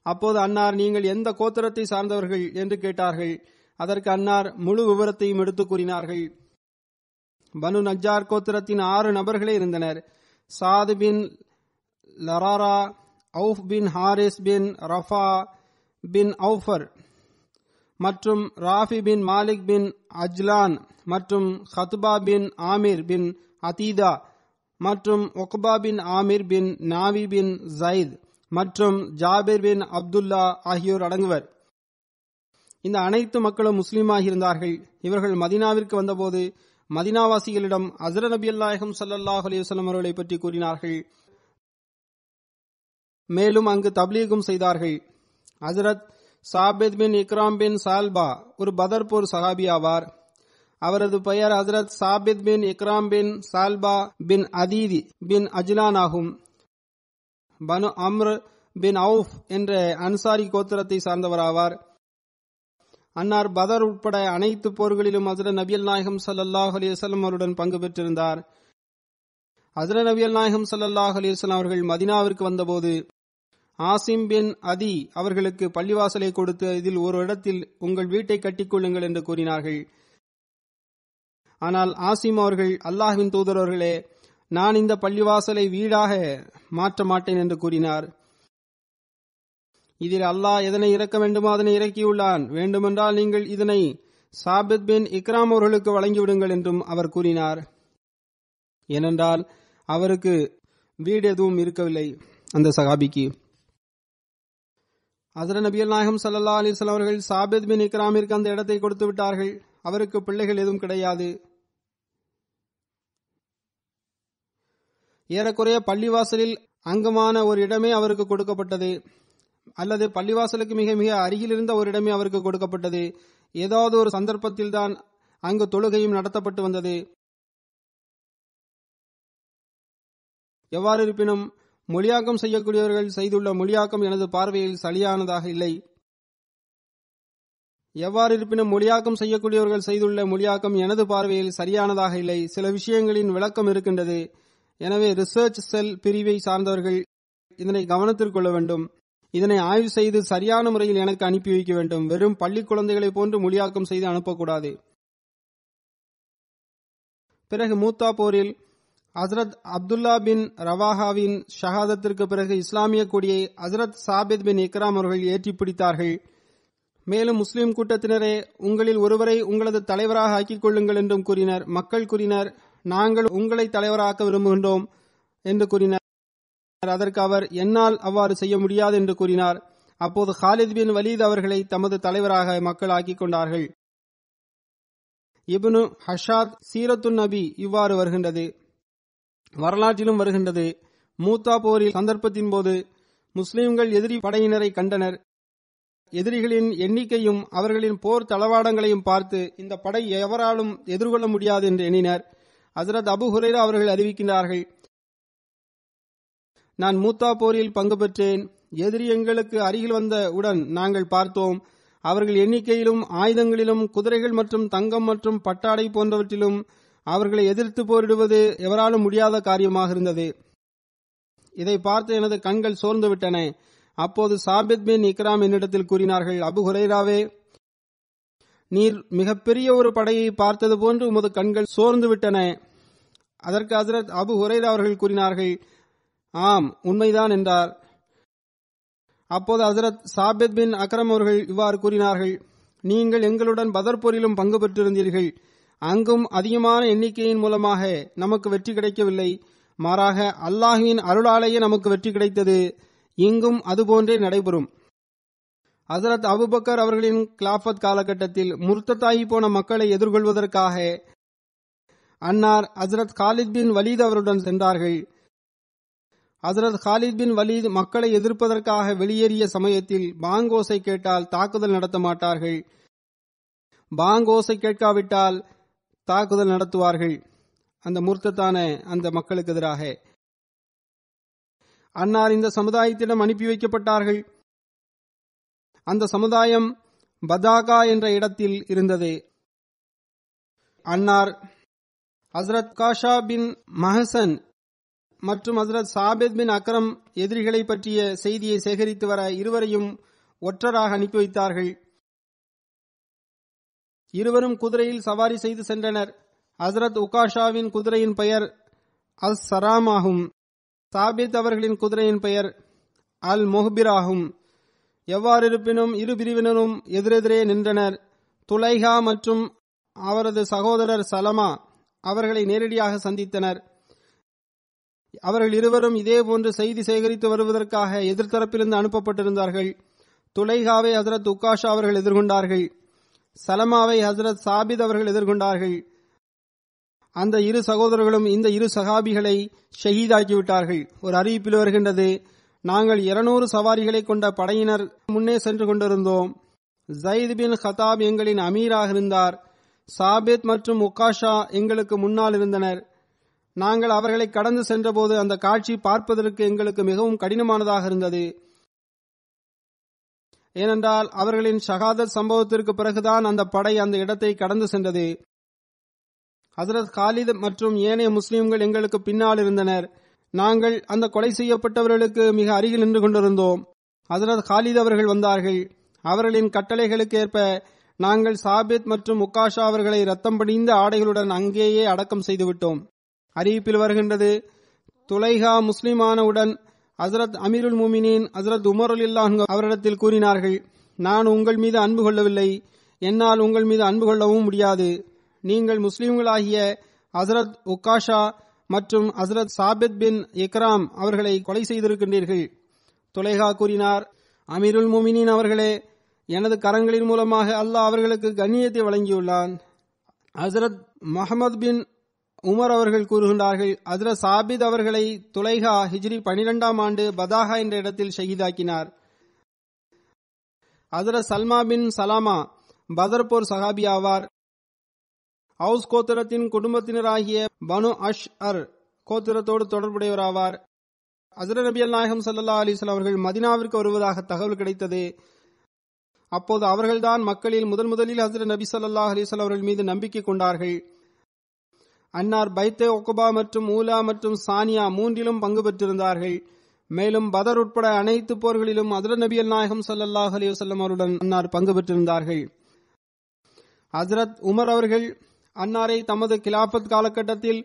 அப்போது அன்னார், நீங்கள் எந்த கோத்திரத்தை சார்ந்தவர்கள் என்று கேட்டார்கள். அதற்கு அன்னார் முழு விவரத்தையும் எடுத்துக் கூறினார்கள். பனு நஜ்ஜார் கோத்திரத்தின் 6 நபர்களே இருந்தனர். சாத் பின் லராரா, அவுஃப் பின் ஹாரிஸ் பின் ரஃபா பின் அவுஃபர் மற்றும் ராஃபி பின் மாலிக் பின் அஜ்லான் மற்றும் ஹத்பா பின் ஆமிர் பின் அதீதா மற்றும் ஒக்பா பின் ஆமிர் பின் நாவி பின் ஜயித் மற்றும் ஜாபிர் பின் அப்துல்லா ஆகியோர் அடங்குவர். இந்த அனைத்து மக்களும் முஸ்லீமாக இருந்தார்கள். இவர்கள் மதீனாவிற்கு வந்தபோது மதீனாவாசிகளிடம் ஹஜ்ரத் நபியல் நாயகம் ஸல்லல்லாஹு அலைஹி வஸல்லம் அவர்களை பற்றி கூறினார்கள். மேலும் அங்கு தப்லீகும் செய்தார்கள். ஹஜ்ரத் சாபித் பின் இக்ராம் பின் சால்பா ஒரு பதர் போர் சஹாபி ஆவார். அவரது பெயர் ஹஜ்ரத் சாபித் பின் இக்ராம் பின் சால்பா பின் அதீதி பின் அஜ்லான் ஆகும். பனு அம்ர் பின் அவுஃப் என்ற அன்சாரி கோத்திரத்தை சார்ந்தவராவார். அன்னார் பதர் உட்பட அனைத்து போர்களிலும் ஹஜ்ரத் நபியல் நாயகம் ஸல்லல்லாஹு அலைஹி வஸல்லம் அவருடன் பங்கு பெற்றிருந்தார். ஹஜ்ரத் நபியல் நாயகம் ஸல்லல்லாஹு அலைஹி வஸல்லம் அவர்கள் மதீனாவிற்கு வந்தபோது ஆசிம் பின் அதி அவர்களுக்கு பள்ளிவாசலை கொடுத்து இதில் ஒரு இடத்தில் உங்கள் வீட்டை கட்டிக்கொள்ளுங்கள் என்று கூறினார்கள். ஆனால் ஆசிம் அவர்கள், அல்லாஹ்வின் தூதரவர்களே, நான் இந்த பள்ளிவாசலை வீடாக மாற்ற மாட்டேன் என்று கூறினார். இதில் அல்லாஹ் எதனை இறக்க வேண்டுமோ அதனை இறக்கியுள்ளான். வேண்டுமென்றால் நீங்கள் இதனை சாபித் பின் இக்ராம் அவர்களுக்கு வழங்கிவிடுங்கள் என்றும் அவர் கூறினார். ஏனென்றால் அவருக்கு வீடு எதுவும் இருக்கவில்லை. அந்த சஹாபிக்கு ஹஜ்ரத் நபிகள் நாயகம் ஸல்லல்லாஹு அலைஹி வஸல்லம் அவர்கள் சாபித் பின் இக்ராமிற்கு அந்த இடத்தை கொடுத்து விட்டார்கள். அவருக்கு பிள்ளைகள் எதுவும் கிடையாது. ஏறக்குறைய பள்ளிவாசலில் அங்கமான ஒரு இடமே அவருக்கு கொடுக்கப்பட்டது, அல்லது பள்ளிவாசலுக்கு மிக மிக அருகில் இருந்த ஒரு இடமே அவருக்கு கொடுக்கப்பட்டது. ஏதாவது ஒரு சந்தர்ப்பத்தில் தான் அங்கு தொழுகையும் நடத்தப்பட்டு வந்தது. எவ்வாறு இருப்பினும் மொழியாக்கம் செய்யக்கூடியவர்கள் செய்துள்ள மொழியாக்கம் எனது பார்வையில் சரியானதாக இல்லை. சில விஷயங்களின் விளக்கம் இருக்கின்றது. எனவே ரிசர்ச் செல் பிரிவை சார்ந்தவர்கள் இதனை கவனத்தில் கொள்ள வேண்டும். இதனை ஆய்வு செய்து சரியான முறையில் எனக்கு அனுப்பி வைக்க வேண்டும். வெறும் பள்ளி குழந்தைகளை போன்று மொழியாக்கம் செய்து அனுப்பக்கூடாது. பிறகு மூத்தா போரில் ஹஜ்ரத் அப்துல்லா பின் ரவாஹாவின் ஷஹாதத்திற்கு பிறகு இஸ்லாமிய கொடியை ஹஜ்ரத் சாபித் பின் இக்ராம் அவர்கள் ஏற்றி பிடித்தார்கள். மேலும் முஸ்லிம் கூட்டத்தினரே, உங்களில் ஒருவரை உங்களது தலைவராக ஆக்கிக் கொள்ளுங்கள் என்றும் கூறினர். மக்கள் கூறினர், நாங்கள் உங்களை தலைவராக்க விரும்புகின்றோம் என்று கூறினர். அதற்கு அவர், என்னால் அவ்வாறு செய்ய முடியாது என்று கூறினார். அப்போது ஹாலித் பின் வலீத் அவர்களை தமது தலைவராக மக்கள் ஆக்கிக் கொண்டார்கள். இப்னு ஹஷாத் சீரத்துன் நபி இவ்வாறு வருகின்றது, வரலாற்றிலும் வருகின்றது. மூத்தா போரில் சந்தர்ப்பத்தின் போது முஸ்லிம்கள் எதிரி படையினரை கண்டனர். எதிரிகளின் எண்ணிக்கையும் அவர்களின் போர் தளவாடங்களையும் பார்த்து இந்த படை எவராலும் எதிர்கொள்ள முடியாது என்று எண்ணினர். ஹஜ்ரத் அபு ஹுரைரா அவர்கள் அறிவிக்கின்றார்கள், நான் மூத்தா போரில் பங்கு பெற்றேன். எதிரி எங்களுக்கு அருகில் வந்த உடன் நாங்கள் பார்த்தோம், அவர்கள் எண்ணிக்கையிலும் ஆயுதங்களிலும் குதிரைகள் மற்றும் தங்கம் மற்றும் பட்டாடை போன்றவற்றிலும் அவர்களை எதிர்த்து போரிடுவது எவராலும் முடியாத காரியமாக இருந்தது. இதை பார்த்து எனது கண்கள் சோர்ந்து விட்டன. அப்போது சாபித் பின் இக்ராம் என்னிடத்தில் கூறினார்கள், அபு ஹுரைராவே, நீர் மிகப்பெரிய ஒரு படையை பார்த்தது போன்று உமது கண்கள் சோர்ந்து விட்டன. அதற்கு ஹஜ்ரத் அபு ஹுரைரா அவர்கள் கூறினார்கள், ஆம், உண்மைதான் என்றார். அப்போது ஹஜ்ரத் சாபித் பின் அக்ரம் அவர்கள் இவ்வாறு கூறினார்கள், நீங்கள் எங்களுடன் பதர் போரிலும் பங்கு பெற்றிருந்தீர்கள். அங்கும் அதிகமான எண்ணிக்கையின் மூலமாக நமக்கு வெற்றி கிடைக்கவில்லை, மாறாக அல்லாஹ்வின் அருளாலேயே நமக்கு வெற்றி கிடைத்தது. இங்கும் அதுபோன்றே நடைபெறும். ஹஜ்ரத் அபுபக்கர் அவர்களின் கிலாஃபத் காலகட்டத்தில் முர்த்ததாகி போன மக்களை எதிர்கொள்வதற்காக அன்னார் ஹஜ்ரத் காலித் பின் வலீத் அவருடன் சென்றார்கள். ஹஜ்ரத் காலித் பின் வலீத் மக்களை எதிர்ப்பதற்காக வெளியேறிய சமயத்தில் பாங்கோசை கேட்டால் தாக்குதல் நடத்த மாட்டார்கள், பாங்கோசை கேட்காவிட்டால் தாக்குதல் நடத்துவார்கள் அந்த முர்த்தத்தான அந்த மக்களுக்கு எதிராக. அன்னார் இந்த சமுதாயத்திடம் அனுப்பி வைக்கப்பட்டார்கள். அந்த சமுதாயம் பதாகா என்ற இடத்தில் இருந்தது. அன்னார் ஹஜ்ரத் காஷா பின் மஹசன் மற்றும் ஹஜ்ரத் சாபித் பின் அக்ரம் எதிரிகளை பற்றிய செய்தியை சேகரித்து வர இருவரையும் ஒற்றராக அனுப்பி வைத்தார்கள். இருவரும் குதிரையில் சவாரி செய்து சென்றனர். ஹஜ்ரத் உகாஷாவின் குதிரையின் பெயர் அல் சராம் ஆகும். சாபித் அவர்களின் குதிரையின் பெயர் அல் மொஹ்பிர் ஆகும். எவ்வாறு இருப்பினும் இரு பிரிவினரும் எதிரெதிரே நின்றனர். துலைஹா மற்றும் அவரது சகோதரர் சலமா அவர்களை நேரடியாக சந்தித்தனர். அவர்கள் இருவரும் இதேபோன்று செய்தி சேகரித்து வருவதற்காக எதிர்த்தரப்பிலிருந்து அனுப்பப்பட்டிருந்தார்கள். துலைஹாவை ஹஜ்ரத் உகாஷா அவர்கள் எதிர்கொண்டார்கள், சலமாவை ஹஜ்ரத் சாபித் அவர்கள் எதிர்கொண்டார்கள். அந்த இரு சகோதரர்களும் இந்த இரு சஹாபிகளை ஷஹீதாக்கிவிட்டார்கள். ஒரு அறிவிப்பில் வருகின்றது, நாங்கள் 200 சவாரிகளை கொண்ட படையினர் முன்னே சென்று கொண்டிருந்தோம். ஜயித் பின் ஹதாப் எங்களின் அமீராக இருந்தார். சாபித் மற்றும் உகாஷா எங்களுக்கு முன்னால் இருந்தனர். நாங்கள் அவர்களை கடந்து சென்றபோது அந்த காட்சி பார்ப்பதற்கு எங்களுக்கு மிகவும் கடினமானதாக இருந்தது. ஏனென்றால் அவர்களின் ஷஹாதத் சம்பவத்திற்கு பிறகுதான் அந்த படை அந்த இடத்தை கடந்து சென்றது. ஹஜ்ரத் காலித் மற்றும் ஏனைய முஸ்லிம்கள் எங்களுக்கு பின்னால் இருந்தனர். நாங்கள் அந்த கொலை செய்யப்பட்டவர்களுக்கு மிக அருகில் நின்று கொண்டிருந்தோம். ஹஜ்ரத் காலித் அவர்கள் வந்தார்கள். அவர்களின் கட்டளைகளுக்கு ஏற்ப நாங்கள் சாபித் மற்றும் உகாஷா அவர்களை ரத்தம் படிந்த ஆடைகளுடன் அங்கேயே அடக்கம் செய்துவிட்டோம். அறிவிப்பில் வருகின்றது, துலைஹா முஸ்லிமானவுடன் ஹசரத் அமீருல் முமினீன் ஹசரத் உமர் ரலியல்லாஹு அன்ஹு அவரிடத்தில் கூறினார்கள், நான் உங்கள் மீது அன்பு கொள்ளவில்லை, என்னால் உங்கள் மீது அன்பு கொள்ளவும் முடியாது. நீங்கள் முஸ்லிம்களாகிய ஹசரத் உக்காஷா மற்றும் ஹசரத் சாபித் பின் இக்ராம் அவர்களை கொலை செய்திருக்கின்றீர்கள். துலைஹா கூறினார், அமீருல் முமினீன் அவர்களே, எனது கரங்களின் மூலமாக அல்லாஹ் அவர்களுக்கு கண்ணியத்தை வழங்கியுள்ளான். ஹசரத் முஹம்மது பின் உமர் அவர்கள் கூறுகின்றார்கள், ஹசரத் சாபித் அவர்களை துலைஹா ஹிஜ்ரி 12ஆம் ஆண்டு பதாகா என்ற இடத்தில் ஷஹீதாக்கினார். ஹசரத் சல்மா பின் சலாமா பதர் போர் சஹாபி ஆவார். ஹவுஸ் கோத்திரத்தின் குடும்பத்தினராகிய பனு அஷ்அர் கோத்திரத்தோடு தொடர்புடையவராவார். ஹசரத் நபி நாயகம் ஸல்லல்லாஹு அலைஹி வஸல்லம் அவர்கள் மதீனாவிற்கு வருவதாக தகவல் கிடைத்தது. அப்போது அவர்கள்தான் மக்களில் முதலில் ஹசரத் நபி ஸல்லல்லாஹு அலைஹி வஸல்லம் அவர்கள் மீது நம்பிக்கை கொண்டார்கள். அன்னார் பைத்தே ஒக்குபா மற்றும் ஊலா மற்றும் சானியா மூன்றிலும் பங்கு பெற்றிருந்தார்கள். மேலும் பதர் உட்பட அனைத்து போர்களிலும் ஹசரத் நபி நாயகம் ஸல்லல்லாஹு அலைஹி வஸல்லம் அவருடன் அன்னார் பங்கு பெற்றிருந்தார்கள். ஹசரத் உமர் அவர்கள் அன்னாரை தமது கிலாபத் காலகட்டத்தில்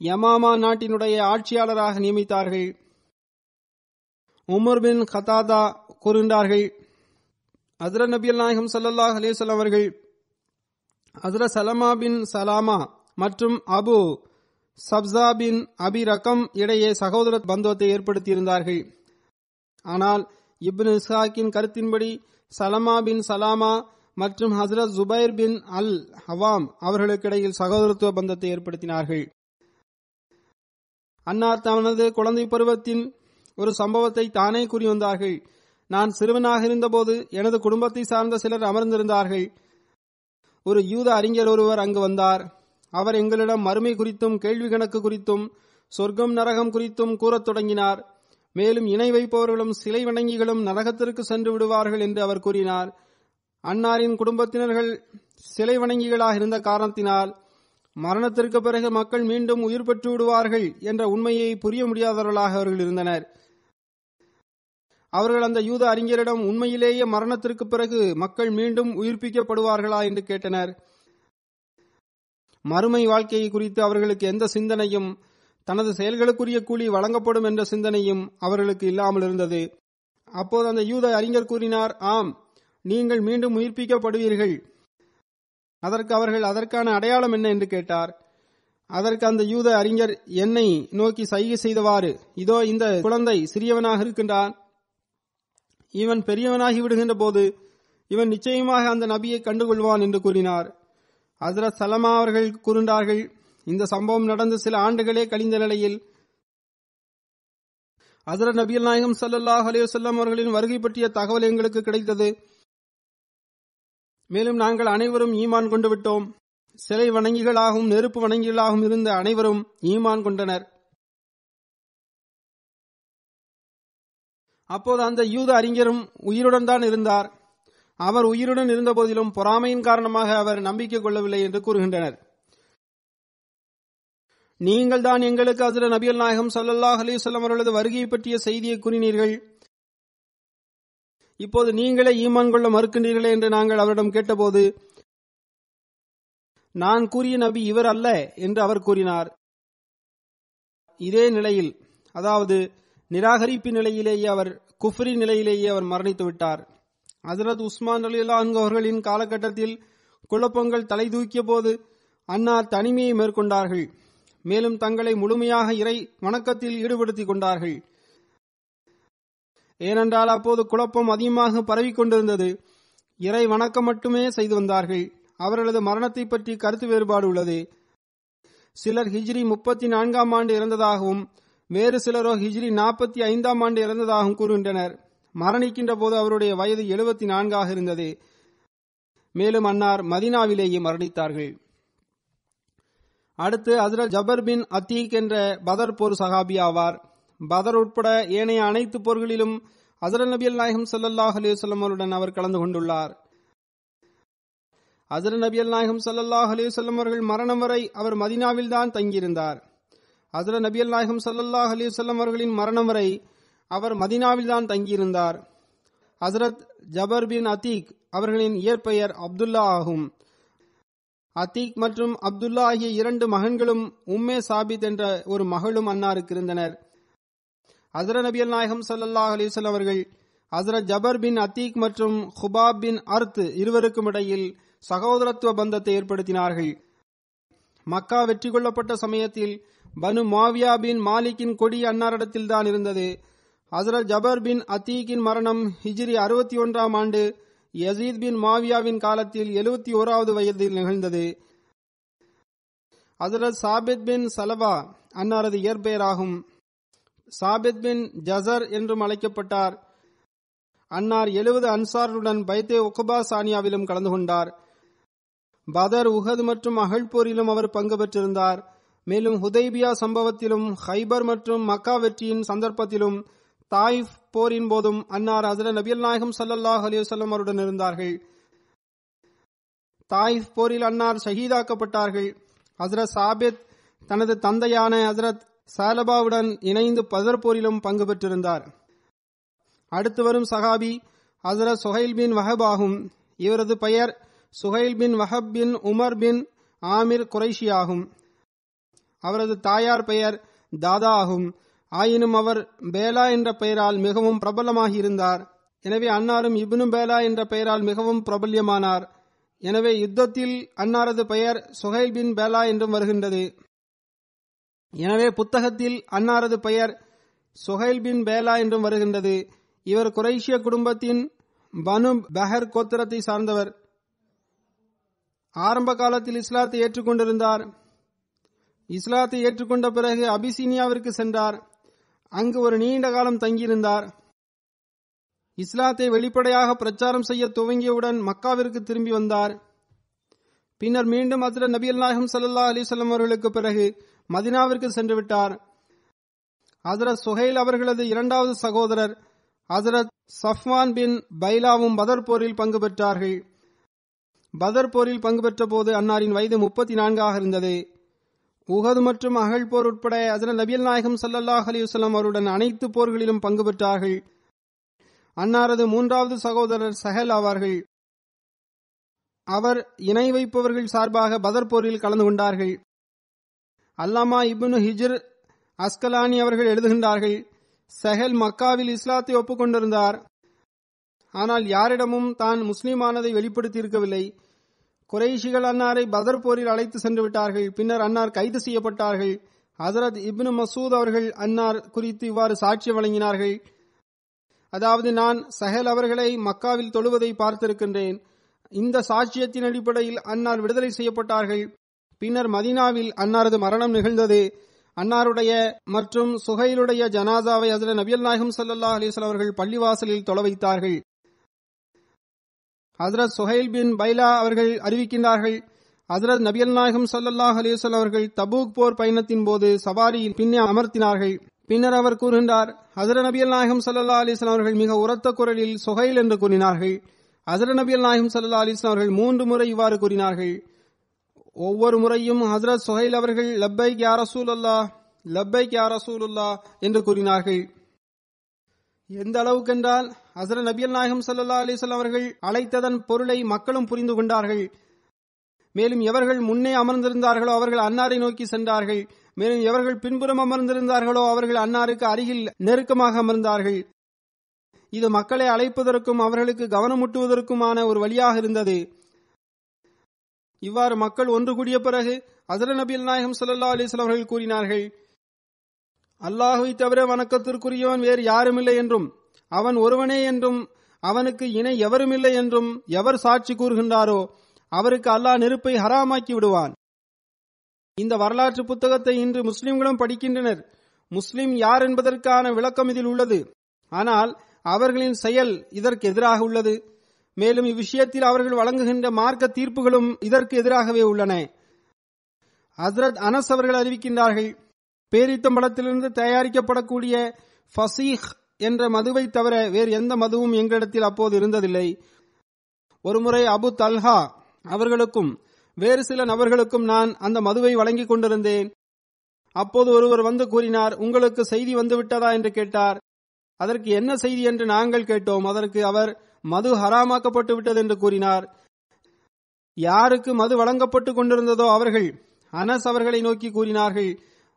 யமாமா நாட்டினுடைய ஆட்சியாளராக நியமித்தார்கள். உமர் பின் கதாதா கூறுகின்றார்கள், ஹசரத் நபி நாயகம் ஸல்லல்லாஹு அலைஹி வஸல்லம் அவர்கள் ஹசரத் சலமா பின் சலாமா மற்றும் அபு சப்ஸா பின் அபி ரகம் இடையே சகோதர பந்தத்தை ஏற்படுத்தியிருந்தார்கள். ஆனால் இப்னு இஸ்ஹாக்கின் கருத்தின்படி சலமா பின் சலாமா மற்றும் ஹசரத் ஜுபைர் பின் அல் ஹவாம் அவர்களுக்கிடையில் சகோதரத்துவ பந்தத்தை ஏற்படுத்தினார்கள். அன்னார் தனது குழந்தை பருவத்தின் ஒரு சம்பவத்தை தானே கூறி வந்தார்கள். நான் சிறுவனாக இருந்தபோது எனது குடும்பத்தை சார்ந்த சிலர் அமர்ந்திருந்தார்கள். ஒரு யூத அறிஞர் ஒருவர் அங்கு வந்தார். அவர் எங்களிடம் மறுமை குறித்தும் கேள்வி கணக்கு குறித்தும் சொர்க்கம் நரகம் குறித்தும் கூறத் தொடங்கினார். மேலும் இணை வைப்பவர்களும் சிலை வணங்கிகளும் நரகத்திற்கு சென்று விடுவார்கள் என்று அவர் கூறினார். அன்னாரின் குடும்பத்தினர்கள் சிலை வணங்கிகளாக இருந்த காரணத்தினால் மரணத்திற்கு பிறகு மக்கள் மீண்டும் உயிர் பெற்று விடுவார்கள் என்ற உண்மையை புரிய முடியாதவர்களாக அவர்கள் இருந்தனர். அவர்கள் அந்த யூத அறிஞரிடம் உண்மையிலேயே மரணத்திற்கு பிறகு மக்கள் மீண்டும் உயிர்ப்பிக்கப்படுவார்களா என்று கேட்டனர். மறுமை வாழ்க்கையை குறித்து அவர்களுக்கு எந்த சிந்தனையும், தனது செயல்களுக்குரிய கூலி வழங்கப்படும் என்ற சிந்தனையும் அவர்களுக்கு இல்லாமல் இருந்தது. அப்போது அந்த யூத அறிஞர் கூறினார், ஆம், நீங்கள் மீண்டும் உயிர்ப்பிக்கப்படுவீர்கள். அதற்கு அவர்கள் அதற்கான அடையாளம் என்ன என்று கேட்டார். அதற்கு அந்த யூத அறிஞர் என்னை நோக்கி சைகை செய்தவாறு, இதோ இந்த குழந்தை சிறியவனாக இருக்கின்றான், இவன் பெரியவனாகி விடுகின்ற போது இவன் நிச்சயமாக அந்த நபியை கண்டுகொள்வான் என்று கூறினார். ஹசரத் சலமா அவர்கள் கூறுகின்றார்கள், இந்த சம்பவம் நடந்து சில ஆண்டுகளே கழிந்த நிலையில் ஹசரத் நபி நாயகம் ஸல்லல்லாஹு அலைஹி வஸல்லம் அவர்களின் வருகை பற்றிய தகவல் எங்களுக்கு கிடைத்தது. மேலும் நாங்கள் அனைவரும் ஈமான் கொண்டு விட்டோம். சிலை வணங்கிகளாகவும் நெருப்பு வணங்கிகளாகவும் இருந்த அனைவரும் ஈமான் கொண்டனர். அப்போது அந்த யூத அறிஞரும் உயிருடன் தான் இருந்தார். அவர் உயிருடன் இருந்த போதிலும் பொறாமையின் காரணமாக அவர் நம்பிக்கை கொள்ளவில்லை என்று கூறுகின்றனர். நீங்கள் தான் எங்களுக்கு ஹஜ்ரத் நபிகள் நாயகம் ஸல்லல்லாஹு அலைஹி வஸல்லம் அவர்களது வருகையை பற்றிய செய்தியை கூறினீர்கள். இப்போது நீங்களே ஈமான் கொள்ள மறுக்கின்றீர்களே என்று நாங்கள் அவரிடம் கேட்டபோது, நான் கூறிய நபி இவர் அல்ல என்று அவர் கூறினார். இதே நிலையில், அதாவது நிராகரிப்பு நிலையிலேயே, அவர் குஃப்ரி நிலையிலேயே அவர் மரணித்து விட்டார். ஹஜ்ரத் உஸ்மான் ரலியல்லாஹு அன்ஹு அவர்களின் காலகட்டத்தில் குழப்பங்கள் தலை தூக்கிய போது அன்னார் தனிமையை மேற்கொண்டார்கள். மேலும் தங்களை முழுமையாக இறை வணக்கத்தில் ஈடுபடுத்திக் கொண்டார்கள். ஏனென்றால் அப்போது குழப்பம் அதிகமாக பரவிக்கொண்டிருந்தது. இறை வணக்கம் மட்டுமே செய்து வந்தார்கள். அவர்களது மரணத்தை பற்றி கருத்து வேறுபாடு உள்ளது. சிலர் ஹிஜ்ரி 34ஆம் ஆண்டு இறந்ததாகவும் வேறு சிலரோ ஹிஜ்ரி 45ஆம் ஆண்டு இறந்ததாகவும் கூறுகின்றனர். மரணிக்கின்ற போது அவருடைய வயது 74 இருந்தது. மேலும் அன்னார் மதீனாவிலேயே மரணித்தார்கள். அடுத்து ஹஜ்ரத் ஜபர் பின் அத்தீக் என்ற பதர் போர் சஹாபி ஆவார். பதர் உட்பட ஏனைய அனைத்து போர்களிலும் ஹஜ்ரத் நபி நாயகம் ஸல்லல்லாஹு அலைஹி வஸல்லம் அவருடன் அவர் கலந்து கொண்டுள்ளார். ஹஜ்ரத் நபி நாயகம் ஸல்லல்லாஹு அலைஹி வஸல்லம் அவர்கள் மரணம் வரை அவர் மதீனாவில் தான் தங்கியிருந்தார். ஹஜ்ரத் நபி நாயகம் ஸல்லல்லாஹு அலைஹி வஸல்லம் அவர்களின் மரணம் வரை அவர் மதீனாவில் தான் தங்கியிருந்தார். ஹஜ்ரத் ஜபர் பின் அத்தீக் அவர்களின் இயற்பெயர் அப்துல்லா ஆகும். அத்தீக் மற்றும் அப்துல்லா ஆகிய 2 மகன்களும் உம்மே சாபித் என்ற ஒரு மகளும் அன்னாருக்கு இருந்தனர். ஹஜ்ரத் நபிகள் நாயகம் ஸல்லல்லாஹு அலைஹி வஸல்லம் அவர்கள் ஹஜ்ரத் ஜபர் பின் அத்தீக் மற்றும் ஹுபாப் பின் அர்த் இருவருக்கும் இடையில் சகோதரத்துவ பந்தத்தை ஏற்படுத்தினார்கள். மக்கா வெற்றி கொள்ளப்பட்ட சமயத்தில் பனு முஆவியா பின் மாலிக்கின் கொடி அன்னாரிடத்தில் தான் இருந்தது. ஹஜ்ரத் ஜபர் பின் அத்தீக்கின் மரணம் ஹிஜ்ரி 61ஆம் ஆண்டு யசீத் பின் முஆவியாவின் காலத்தில் 71வது வயதில் நிகழ்ந்தது. ஹஜ்ரத் சாபித் பின் சலபா அன்னாரது இயற்பெயராகும். சாபித் பின் ஜசர் என்றும் அழைக்கப்பட்டார். அன்னார் 70 அன்சாருடன் பைத்தே உக்பா சானியாவிலும் கலந்து கொண்டார். பதர், உஹது மற்றும் அகழ் போரிலும் அவர் பங்கு பெற்றிருந்தார். மேலும் ஹுதைபியா சம்பவத்திலும் ஹைபர் மற்றும் மக்கா வெற்றியின் சந்தர்ப்பத்திலும் தாயிஃப் போரின் போதும் அன்னார் ஹஜ்ரத் நபிகள் நாயகம் ஸல்லல்லாஹு அலைஹி வஸல்லம் அவருடன் இருந்தார்கள். தாயிஃப் போரில் அன்னார் ஷஹீதாக்கப்பட்டார்கள். ஹஜ்ரத் சாபித் தனது தந்தையான ஹஜ்ரத் சாலபாவுடன் இணைந்து பதர் போரிலும் பங்கு பெற்றிருந்தார். அடுத்து வரும் சஹாபி ஹஜ்ரத் சுஹைல் பின் வஹப் ஆகும். இவரது பெயர் சுஹைல் பின் வஹப் பின் உமர் பின் ஆமிர் குரைஷி ஆகும். அவரது தாயார் பெயர் தாதா ஆகும். ஆயினும் அவர் பேலா என்ற பெயரால் மிகவும் பிரபலமாகி இருந்தார். எனவே அன்னாரும் இப்னு பேலா என்ற பெயரால் மிகவும் பிரபல்யமானார். எனவே யுத்தத்தில் அன்னாரது பெயர் சுஹைல் பின் பேலா என்றும் வருகின்றது. எனவே புத்தகத்தில் அன்னாரது பெயர் சுஹைல் பின் பேலா என்றும் வருகின்றது. இவர் குரைஷிய குடும்பத்தின் பனு பஹர் கோத்திரத்தை சார்ந்தவர். ஆரம்ப காலத்தில் இஸ்லாத்தை ஏற்றுக்கொண்டிருந்தார். இஸ்லாத்தை ஏற்றுக்கொண்ட பிறகு அபிசீனியாவிற்கு சென்றார். அங்கு ஒரு நீண்ட காலம் தங்கியிருந்தார். இஸ்லாத்தை வெளிப்படையாக பிரச்சாரம் செய்ய துவங்கியவுடன் மக்காவிற்கு திரும்பி வந்தார். பின்னர் மீண்டும் ஹஜ்ரத் நபிகள் நாயகம் ஸல்லல்லாஹு அலைஹி வஸல்லம் அவர்களுக்கு பிறகு மதீனாவிற்கு சென்று விட்டார். ஹஜ்ரத் சுஹைல் அவர்களது இரண்டாவது சகோதரர் ஹஜ்ரத் சஃப்வான் பின் பைலாவும் பதர் போரில் பங்கு பெற்றார்கள். பதர் போரில் பங்கு பெற்ற போது அன்னாரின் வயது 34 இருந்தது. உஹது மற்றும் அகழ் போர் உட்பட ஹஜ்ரத் நபிகள் நாயகம் ஸல்லல்லாஹு அலைஹி வஸல்லம் அவருடன் அனைத்து போர்களிலும் பங்கு பெற்றார்கள். அன்னாரது மூன்றாவது சகோதரர் சஹல் ஆவார்கள். அவர் இணை வைப்பவர்கள் சார்பாக பதர் போரில் கலந்து கொண்டார்கள். அல்லாமா இப்னு ஹிஜ்ர் அஸ்கலானி அவர்கள் எழுதுகின்றார்கள், சஹல் மக்காவில் இஸ்லாத்தை ஒப்புக்கொண்டிருந்தார். ஆனால் யாரிடமும் தான் முஸ்லிமானதை வெளிப்படுத்தி இருக்கவில்லை. குறைஷிகள் அன்னாரை பதர் போரில் அழைத்து சென்று விட்டார்கள். பின்னர் அன்னார் கைது செய்யப்பட்டார்கள். ஹஜ்ரத் இப்னு மசூத் அவர்கள் அன்னார் குறித்து இவ்வாறு சாட்சி வழங்கினார்கள். அதாவது, நான் சஹல் அவர்களை மக்காவில் தொழுவதை பார்த்திருக்கின்றேன். இந்த சாட்சியத்தின் அடிப்படையில் அன்னார் விடுதலை செய்யப்பட்டார்கள். பின்னர் மதீனாவில் அன்னாரது மரணம் நிகழ்ந்தது. அன்னாருடைய மற்றும் சுஹைலுடைய ஜனாசாவை ஹஜ்ரத் நபிகள் நாயகம் ஸல்லல்லாஹு அலைஹி வஸல்லம் அவர்கள் பள்ளிவாசலில் தொழ வைத்தார்கள். ஹஜ்ரத் சுஹைல் பின் பைலா அவர்கள் அறிவிக்கின்றார்கள், ஹஜ்ரத் நபிகள் நாயகம் ஸல்லல்லாஹு அலைஹி வஸல்லம் அவர்கள் தபூக் போர் பயணத்தின் போது சவாரியில் பின்னே அமர்த்தினார்கள். பின்னர் அவர் கூறுகின்றார், ஹஜ்ரத் நபிகள் நாயகம் ஸல்லல்லாஹு அலைஹி வஸல்லம் அவர்கள் மிக உரத்த குரலில் சுஹைல் என்று கூறினார்கள். ஹஜ்ரத் நபிகள் நாயகம் ஸல்லல்லாஹு அலைஹி வஸல்லம் அவர்கள் 3 முறை இவ்வாறு கூறினார்கள். ஒவ்வொரு முறையும் ஹஜ்ரத் சுஹைல் அவர்கள் லப்பைக் யா ரசூலுல்லாஹ், லப்பைக் யா ரசூலுல்லாஹ் என்று கூறினார்கள். எந்த அளவுக்கென்றால் ஹஜ்ரத் நபிகள் நாயகம் ஸல்லல்லாஹு அலைஹி வஸல்லம் அவர்கள் அழைத்ததன் பொருளை மக்களும் புரிந்து கொண்டார்கள். மேலும் எவர்கள் முன்னே அமர்ந்திருந்தார்களோ அவர்கள் அன்னாரை நோக்கி சென்றார்கள். மேலும் எவர்கள் பின்புறம் அமர்ந்திருந்தார்களோ அவர்கள் அன்னாருக்கு அருகில் நெருக்கமாக அமர்ந்தார்கள். இது மக்களை அழைப்பதற்கும் அவர்களுக்கு கவனமூட்டுவதற்குமான ஒரு வழியாக இருந்தது. இவ்வாறு மக்கள் ஒன்று கூடிய பிறகு ஹஜ்ரத் நபிகள் நாயகம் ஸல்லல்லாஹு அலைஹி வஸல்லம் அவர்கள் கூறினார்கள், அல்லாஹ்வை தவிர வணக்கத்திற்குரியவன் வேறு யாருமில்லை என்றும் அவன் ஒருவனே என்றும் அவனுக்கு இணை எவருமில்லை என்றும் எவர் சாட்சி கூறுகின்றாரோ அவருக்கு அல்லாஹ் நெருப்பை ஹராமாக்கி விடுவான். இந்த வரலாற்று புத்தகத்தை இன்று முஸ்லிம்களும் படிக்கின்றனர். முஸ்லிம் யார் என்பதற்கான விளக்கம் இதில் உள்ளது. ஆனால் அவர்களின் செயல் இதற்கு எதிராக உள்ளது. மேலும் இவ்விஷயத்தில் அவர்கள் வழங்குகின்ற மார்க்க தீர்ப்புகளும் இதற்கு எதிராகவே உள்ளன. ஹஜ்ரத் அனஸ் அவர்கள் அறிவிக்கின்றார்கள், பேரித்தம்பழத்திலிருந்து தயாரிக்கப்படக்கூடிய ஃபசீஹ் என்ற மதுவை தவிர வேறு எந்த மதுவும் எங்களிடத்தில் அப்போது இருந்ததில்லை. ஒருமுறை அபு தல்ஹா அவர்களுக்கும் வேறு சில நபர்களுக்கும் நான் அந்த மதுவை வழங்கிக் கொண்டிருந்தேன். அப்போது ஒருவர் வந்து கூறினார், உங்களுக்கு செய்தி வந்துவிட்டதா என்று கேட்டார். அதற்கு என்ன செய்தி என்று நாங்கள் கேட்டோம். அதற்கு அவர் மது ஹராமாக்கப்பட்டு விட்டது என்று கூறினார். யாருக்கு மது வழங்கப்பட்டு கொண்டிருந்ததோ அவர்கள் அனஸ் அவர்களை நோக்கி கூறினார்கள்,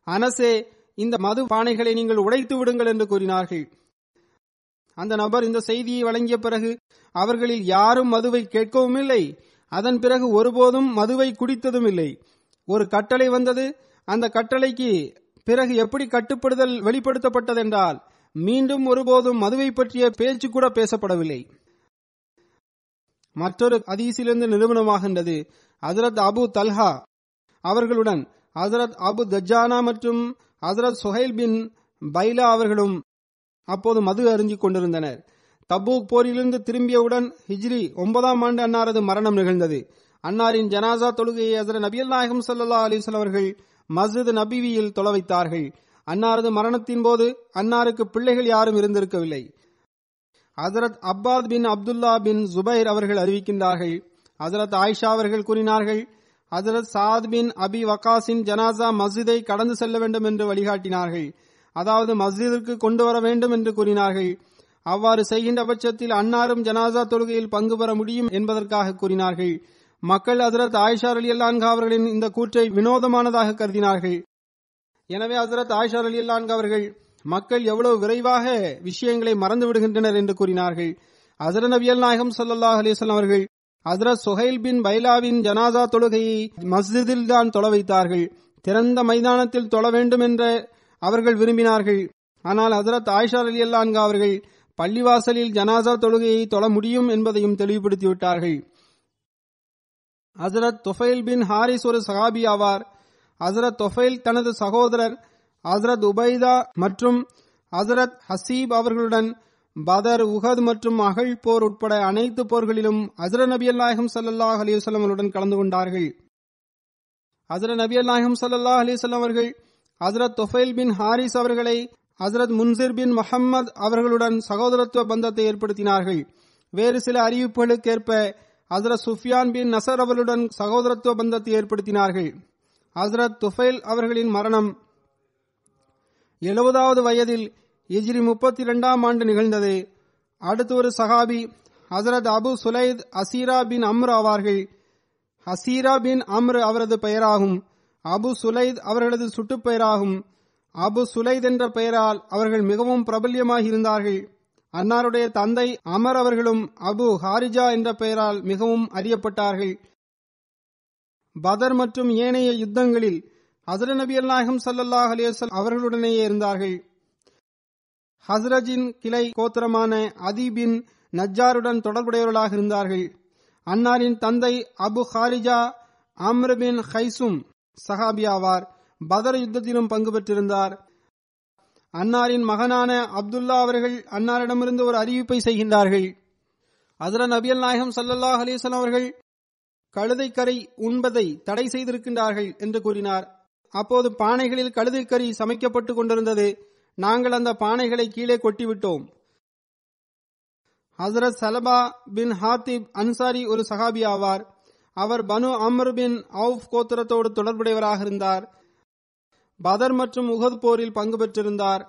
அனஸே, இந்த மது பானைகளை நீங்கள் உடைத்து விடுங்கள் என்று கூறினார்கள். அந்த நபர் இந்த செய்தியை வழங்கிய பிறகு அவர்களில் யாரும் மதுவை கேட்கவும் இல்லை, அதன் பிறகு ஒருபோதும் மதுவை குடித்ததும் இல்லை. ஒரு கட்டளை வந்தது. அந்த கட்டளைக்கு பிறகு எப்படி கட்டுப்படுதல் வெளிப்படுத்தப்பட்டதென்றால் மீண்டும் ஒருபோதும் மதுவை பற்றிய பேச்சு கூட பேசப்படவில்லை. மற்றொரு ஹதீஸிலிருந்து நிரூபணமாகின்றது, ஹஜ்ரத் அபு தல்ஹா அவர்களுடன் ஹஜ்ரத் அபு தஜ்ஜானா மற்றும் ஹஜ்ரத் சுஹைல் பின் பைலா அவர்களும் அப்போது மது அருந்திக் கொண்டிருந்தனர். தபூக் போரிலிருந்து திரும்பியவுடன் ஹிஜ்ரி 9ஆம் ஆண்டு அன்னாரது மரணம் நிகழ்ந்தது. அன்னாரின் ஜனாசா தொழுகையை ஹஜ்ரத் நபியல் நாயகம் ஸல்லல்லாஹு அலைஹி வஸல்லம் அவர்கள் மஸ்ஜித் நபிவியில் தொழ வைத்தார்கள். அன்னாரது மரணத்தின் போது அன்னாருக்கு பிள்ளைகள் யாரும் இருந்திருக்கவில்லை. ஹஜ்ரத் அப்பாத் பின் அப்துல்லா பின் ஜுபைர் அவர்கள் அறிவிக்கின்றார்கள், ஹஜ்ரத் ஆயிஷா அவர்கள் கூறினார்கள், ஹஜ்ரத் சாத் பின் அபி வக்காஸின் ஜனாசா மஸ்ஜிதை கடந்து செல்ல வேண்டும் என்று வழிகாட்டினார்கள். அதாவது மஸ்ஜிதிற்கு கொண்டு வர வேண்டும் என்று கூறினார்கள். அவ்வாறு செய்கின்ற பட்சத்தில் அன்னாரும் ஜனாசா தொழுகையில் பங்கு பெற முடியும் என்பதற்காக கூறினார்கள். மக்கள் ஹஜ்ரத் ஆயிஷா ரலியல்லாஹு அன்ஹா அவர்களின் இந்த கூற்றை வினோதமானதாக கருதினார்கள். எனவே ஹஜ்ரத் ஆயிஷா ரலியல்லாஹு அன்ஹா அவர்கள் மக்கள் எவ்வளவு விரைவாக விஷயங்களை மறந்து விடுகின்றனர் என்று கூறினார்கள். ஹஜ்ரத் நபியல் நாயகம் ஸல்லல்லாஹு அலைஹி வஸல்லம் அவர்கள் ஹஜ்ரத் சுஹைல் பின் பைலாவின் ஜனாசா தொழுகையை மஸ்ஜிதில் தான் தொழ வைத்தார்கள். திறந்த மைதானத்தில் தொழ வேண்டும் என்ற அவர்கள் விரும்பினார்கள். ஆனால் ஹஜ்ரத் ஆயிஷா ரலியல்லாஹு அன்ஹா அவர்கள் பள்ளிவாசலில் ஜனாசா தொழுகையை தொழ முடியும் என்பதையும் தெளிவுபடுத்திவிட்டார்கள். ஹஜ்ரத் துஃபைல் பின் ஹாரிஸ் ஒரு சஹாபி ஆவார். ஹஜ்ரத் துஃபைல் தனது சகோதரர் ஹஜ்ரத் உபைதா மற்றும் ஹஜ்ரத் ஹசீப் அவர்களுடன் பதர், உஹத் மற்றும் அகழ் போர் உட்பட அனைத்து போர்களிலும் ஹஜ்ரத் நபியல் நாயகம் ஸல்லல்லாஹு அலைஹி வஸல்லம் அவர்களுடன் கலந்து கொண்டார்கள். ஹஜ்ரத் நபியல் நாயகம் ஸல்லல்லாஹு அலைஹி வஸல்லம் அவர்கள் ஹஜ்ரத் துஃபைல் பின் ஹாரிஸ் அவர்களை ஹஜ்ரத் முன்சிர் பின் முஹம்மது அவர்களுடன் சகோதரத்துவ பந்தத்தை ஏற்படுத்தினார்கள். வேறு சில அறிவிப்புகளுக்கேற்ப ஹஜ்ரத் சுஃபியான் பின் நசர் அவர்களுடன் சகோதரத்துவ பந்தத்தை ஏற்படுத்தினார்கள். ஹஜ்ரத் துஃபைல் அவர்களின் மரணம் 70வது வயதில் ஹிஜ்ரி 32ஆம் ஆண்டு நிகழ்ந்தது. அடுத்து ஒரு சஹாபி ஹஜ்ரத் அபு சுலைத் அசீரா பின் அம்ர் ஆவார்கள். ஹசீரா பின் அம்ர் அவரது பெயராகும். அபு சுலைத் அவர்களது சுட்டுப் பெயராகும். அபு சுலைத் என்ற பெயரால் அவர்கள் மிகவும் பிரபல்யமாக இருந்தார்கள். அன்னாருடைய தந்தை அமர் அவர்களும் அபு ஹாரிஜா என்ற பெயரால் மிகவும் அறியப்பட்டார்கள். பதர் மற்றும் ஏனைய யுத்தங்களில் ஹஜ்ரத் நபியல் நாயகம் ஸல்லல்லாஹு அலைஹி வஸல்லம் அவர்களுடனேயே இருந்தார்கள். ஹஸ்ரஜின் கிளை கோத்திரமான அதி பின் நஜ்ஜாருடன் தொடர்புடையவர்களாக இருந்தார்கள். அன்னாரின் தந்தை அபு ஹாரிஜா அம்ர் பின் ஹைசும் சஹாபி ஆவார். பதர் யுத்தத்திலும் பங்கு பெற்றிருந்தார். அன்னாரின் மகனான அப்துல்லா அவர்கள் அன்னாரிடமிருந்து ஒரு அறிவிப்பை செய்கின்றார்கள். ஹஜ்ரத் நபியல் நாயகம் ஸல்லல்லாஹு அலைஹி வஸல்லம் அவர்கள் கழுதைக்கறி உண்பதை தடை செய்திருக்கின்றார்கள் என்று கூறினார். அப்போது பானைகளில் கழுதைக்கறி சமைக்கப்பட்டு கொண்டிருந்தது. நாங்கள் அந்த பானைகளை கீழே கொட்டிவிட்டோம். ஹஜ்ரத் சலபா பின் ஹாத்திப் அன்சாரி ஒரு சஹாபி ஆவார். அவர் பனு அம்ர் பின் அவுஃப் கோத்திரத்தோடு தொடர்புடையவராக இருந்தார். பதர் மற்றும் உஹத் போரில் பங்கு பெற்றிருந்தார்.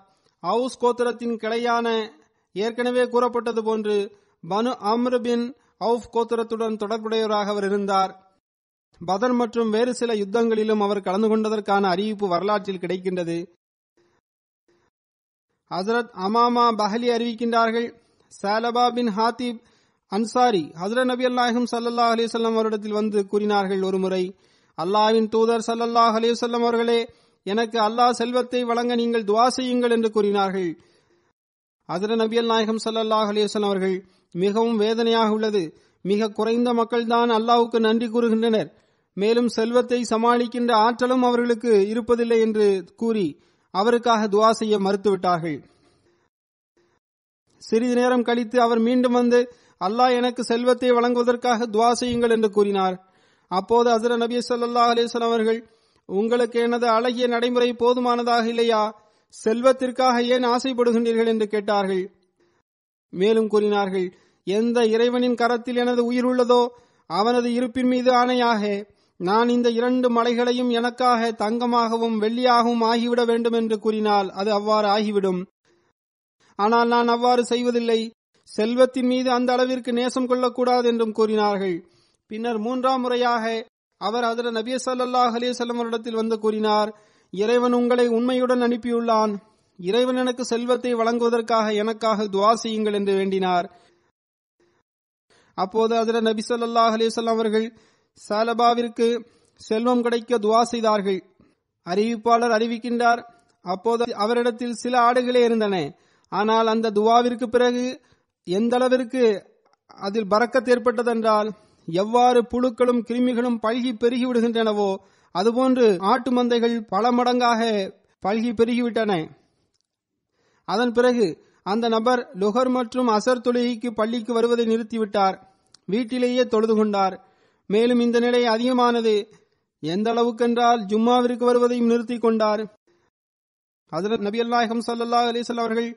அவுஸ் கோத்திரத்தின் கிளையான ஏற்கனவே கூறப்பட்டது போன்று பனு அம்ர் பின் அவுஃப் கோத்திரத்துடன் தொடர்புடையவராக அவர் இருந்தார். பதர் மற்றும் வேறு சில யுத்தங்களிலும் அவர் கலந்து கொண்டதற்கான அறிவிப்பு வரலாற்றில் கிடைக்கின்றது. ஹஜ்ரத் அமாமா பஹலி அறிவிக்கின்றார்கள், சாலபா பின் ஹாத்திப் அன்சாரி ஹஜ்ரத் நபியல் நாயகம் ஸல்லல்லாஹு அலைஹி வஸல்லம் அவரிடத்தில் வந்து கூறினார்கள், ஒருமுறை, அல்லாஹ்வின் தூதர் ஸல்லல்லாஹு அலைஹி வஸல்லம் அவர்களே, எனக்கு அல்லாஹ் செல்வத்தை வழங்க நீங்கள் துஆ செய்யுங்கள் என்று கூறினார்கள். ஹஜ்ரத் நபியல் நாயகம் ஸல்லல்லாஹு அலைஹி வஸல்லம் அவர்கள், மிகவும் வேதனையாக உள்ளது, மிக குறைந்த மக்கள் தான் அல்லாஹ்வுக்கு நன்றி கூறுகின்றனர், மேலும் செல்வத்தை சமாளிக்கின்ற ஆற்றலும் அவர்களுக்கு இருப்பதில்லை என்று கூறி அவருக்காக துஆ செய்ய மறுத்துவிட்டார்கள். சிறிது நேரம் கழித்து அவர் மீண்டும் வந்து, அல்லாஹ் எனக்கு செல்வத்தை வழங்குவதற்காக துஆ செய்யுங்கள் என்று கூறினார். அப்போது ஹஜ்ரத் நபி ஸல்லல்லாஹு அலைஹி வஸல்லம் அவர்கள், உங்களுக்கு எனது அழகிய நடைமுறை போதுமானதாக இல்லையா? செல்வத்திற்காக ஏன் ஆசைப்படுகின்றீர்கள் என்று கேட்டார்கள். மேலும் கூறினார்கள், எந்த இறைவனின் கரத்தில் எனது உயிர் உள்ளதோ அவனது இருப்பின் மீது ஆணையாக நான் இந்த 2 மலைகளையும் எனக்காக தங்கமாகவும் வெள்ளியாகவும் ஆகிவிட வேண்டும் என்று கூறினால் அது அவ்வாறு ஆகிவிடும். ஆனால் நான் அவ்வாறு செய்வதில்லை. செல்வத்தின் மீது அந்த அளவிற்கு நேசம் கொள்ளக்கூடாது என்றும் கூறினார்கள். பின்னர் 3ஆம் முறையாக அவர் ஹஜ்ரத் நபி ஸல்லல்லாஹு அலைஹி வஸல்லம் அவரிடத்தில் வந்து கூறினார், இறைவன் உங்களை உண்மையுடன் அனுப்பியுள்ளான். இறைவன் எனக்கு செல்வத்தை வழங்குவதற்காக எனக்காக துஆ செய்யுங்கள் என்று வேண்டினார். அப்போது ஹஜ்ரத் நபி ஸல்லல்லாஹு அலைஹி வஸல்லம் அவர்கள் சாலபாவிற்கு செல்வம் கிடைக்க துஆ செய்தார்கள். அறிவிப்பாளர் அறிவிக்கின்றார், அப்போது அவரிடத்தில் சில ஆடுகளே இருந்தன. ஆனால் அந்த துஆவிற்கு பிறகு எந்த அளவிற்கு அதில் பரக்கத் ஏற்பட்டதென்றால், எவ்வாறு புழுக்களும் கிருமிகளும் பல்கி பெருகி விடுகின்றனவோ அதுபோன்று ஆட்டு மந்தைகள் பல மடங்காக பல்கி பெருகிவிட்டன. அதன் பிறகு அந்த நபர் லுஹர் மற்றும் அசர் தொழுகைக்கு பள்ளிக்கு வருவதை நிறுத்திவிட்டார். வீட்டிலேயே தொழுது கொண்டார். மேலும் இந்த நிலை அதிகமானது. எந்த அளவுக்கென்றால் ஜும்மாவிற்கு வருவதையும் நிறுத்தி கொண்டார். ஹஜ்ரத் நபி நாயகம் ஸல்லல்லாஹு அலைஹி வஸல்லம் அவர்கள்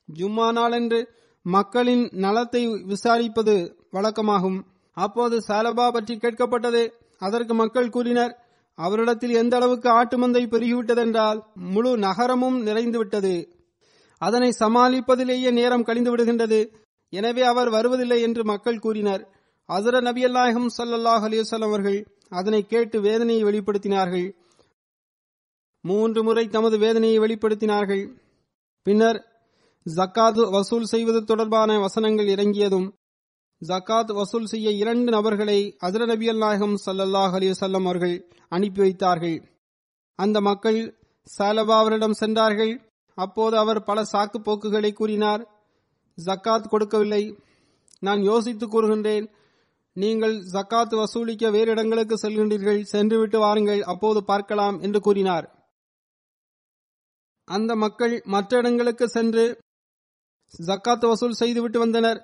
ஜும்மா நாளன்று மக்களின் நலத்தை விசாரிப்பது வழக்கமாகும். அப்போது சாலபா பற்றி கேட்கப்பட்டது. அதற்கு மக்கள் கூறினர், அவரிடத்தில் எந்த அளவுக்கு ஆட்டு மந்தை பெருகிவிட்டதென்றால் முழு நகரமும் நிறைந்துவிட்டது. அதனை சமாளிப்பதிலேயே நேரம் கழிந்து விடுகின்றது. எனவே அவர் வருவதில்லை என்று மக்கள் கூறினர். ஹஜ்ரத் நபி நாயகம் ஸல்லல்லாஹு அலைஹி வஸல்லம் அவர்கள் அதனை கேட்டு வேதனையை வெளிப்படுத்தினார்கள். 3 முறை தமது வேதனையை வெளிப்படுத்தினார்கள். பின்னர் ஜக்காத் வசூல் செய்வது தொடர்பான வசனங்கள் இறங்கியதும் ஜக்காத் வசூல் செய்ய 2 நபர்களை ஹஜ்ரத் நபி நாயகம் ஸல்லல்லாஹு அலைஹி வஸல்லம் அவர்கள் அனுப்பி வைத்தார்கள். அந்த மக்கள் சாலபா அவரிடம் சென்றார்கள். அப்போது அவர் பல சாக்கு போக்குகளை கூறினார். ஜக்காத் கொடுக்கவில்லை. நான் யோசித்து கூறுகின்றேன், நீங்கள் ஜக்காத் வசூலிக்க வேறு இடங்களுக்கு செல்கின்றீர்கள், சென்றுவிட்டு வாருங்கள், அப்போது பார்க்கலாம் என்று கூறினார். அந்த மக்கள் மற்ற இடங்களுக்கு சென்று ஜக்காத் வசூல் செய்துவிட்டு வந்தனர்.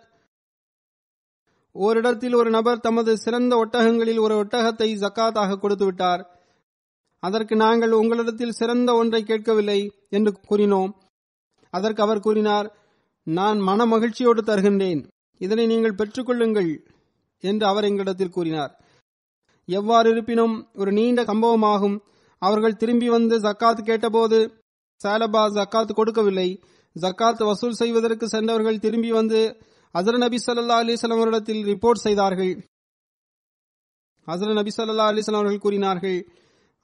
ஓரிடத்தில் ஒரு நபர் தமது சிறந்த ஒட்டகங்களில் ஒரு ஒட்டகத்தை ஜக்காத்தாக கொடுத்து விட்டார். அதற்கு நாங்கள் உங்களிடத்தில் சிறந்த ஒன்றை கேட்கவில்லை என்று கூறினோம். அதற்கு அவர் கூறினார், நான் மன மகிழ்ச்சியோடு தருகின்றேன், இதனை நீங்கள் பெற்றுக்கொள்ளுங்கள் என்று அவர் எங்களிடத்தில் கூறினார். எவ்வாறு இருப்பினும் ஒரு நீண்ட சம்பவமாகும். அவர்கள் திரும்பி வந்து ஜக்காத் கேட்டபோது சாலபா ஜக்காத் கொடுக்கவில்லை. ஜக்காத் வசூல் செய்வதற்கு சென்றவர்கள் திரும்பி வந்து ஹஜ்ரத் நபி ஸல்லல்லாஹு அலைஹி வஸல்லம் அவரிடத்தில் ரிப்போர்ட் செய்தார்கள். ஹஜ்ரத் நபி ஸல்லல்லாஹு அலைஹி வஸல்லம் அவர்கள் கூறினார்கள்,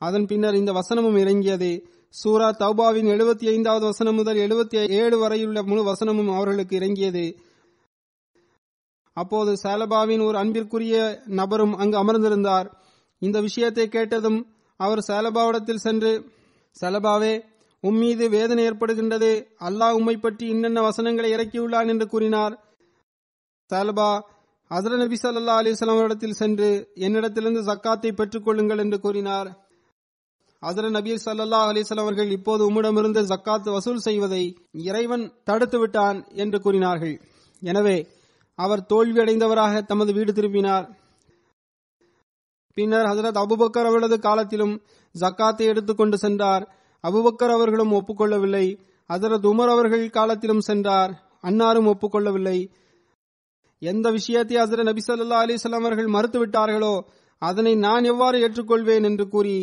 அதன் பின்னர் இந்த வசனமும் இறங்கியது. சூரா தௌபாவின் 75வது வசனம் முதல் 77 வரையுள்ள முழு வசனமும் அவர்களுக்கு இறங்கியது. அப்போது சாலபாவின் ஒரு அன்பிற்குரிய நபரும் அங்கு அமர்ந்திருந்தார். இந்த விஷயத்தை கேட்டதும் அவர் சாலபாவிடத்தில் சென்று, சாலபாவே, உம்மீது வேதனை ஏற்படுகின்றது, அல்லாஹ் உம்மை பற்றி இன்னென்ன வசனங்களை இறக்கியுள்ளான் என்று கூறினார். சாலபா ஹஜ்ரத் நபி ஸல்லல்லாஹு அலைஹி வஸல்லம் அவரிடத்தில் சென்று என்னிடத்திலிருந்து ஜக்காத்தை பெற்றுக் கொள்ளுங்கள் என்று கூறினார். ஹஜ்ரத் நபி ஸல்லல்லாஹு அலைஹி வஸல்லம் அவர்கள், இப்போது உம்மிடமிருந்து ஜக்காத் வசூல் செய்வதை இறைவன் தடுத்து விட்டான் என்று கூறினார்கள். எனவே அவர் தோல்வியடைந்தவராக தமது வீடு திரும்பினார். பின்னர் ஹஜ்ரத் அபூபக்கர் அவர்களது காலத்திலும் ஜக்காத்தை எடுத்துக்கொண்டு சென்றார். அபூபக்கர் அவர்களும் ஒப்புக்கொள்ளவில்லை. ஹஜ்ரத் உமர் அவர்கள் காலத்திலும் சென்றார். அன்னாரும் ஒப்புக்கொள்ளவில்லை. எந்த விஷயத்தை ஹஜ்ரத் நபி ஸல்லல்லாஹு அலைஹி வஸல்லம் அவர்கள் மறுத்துவிட்டார்களோ அதனை நான் எவ்வாறு ஏற்றுக்கொள்வேன் என்று கூறி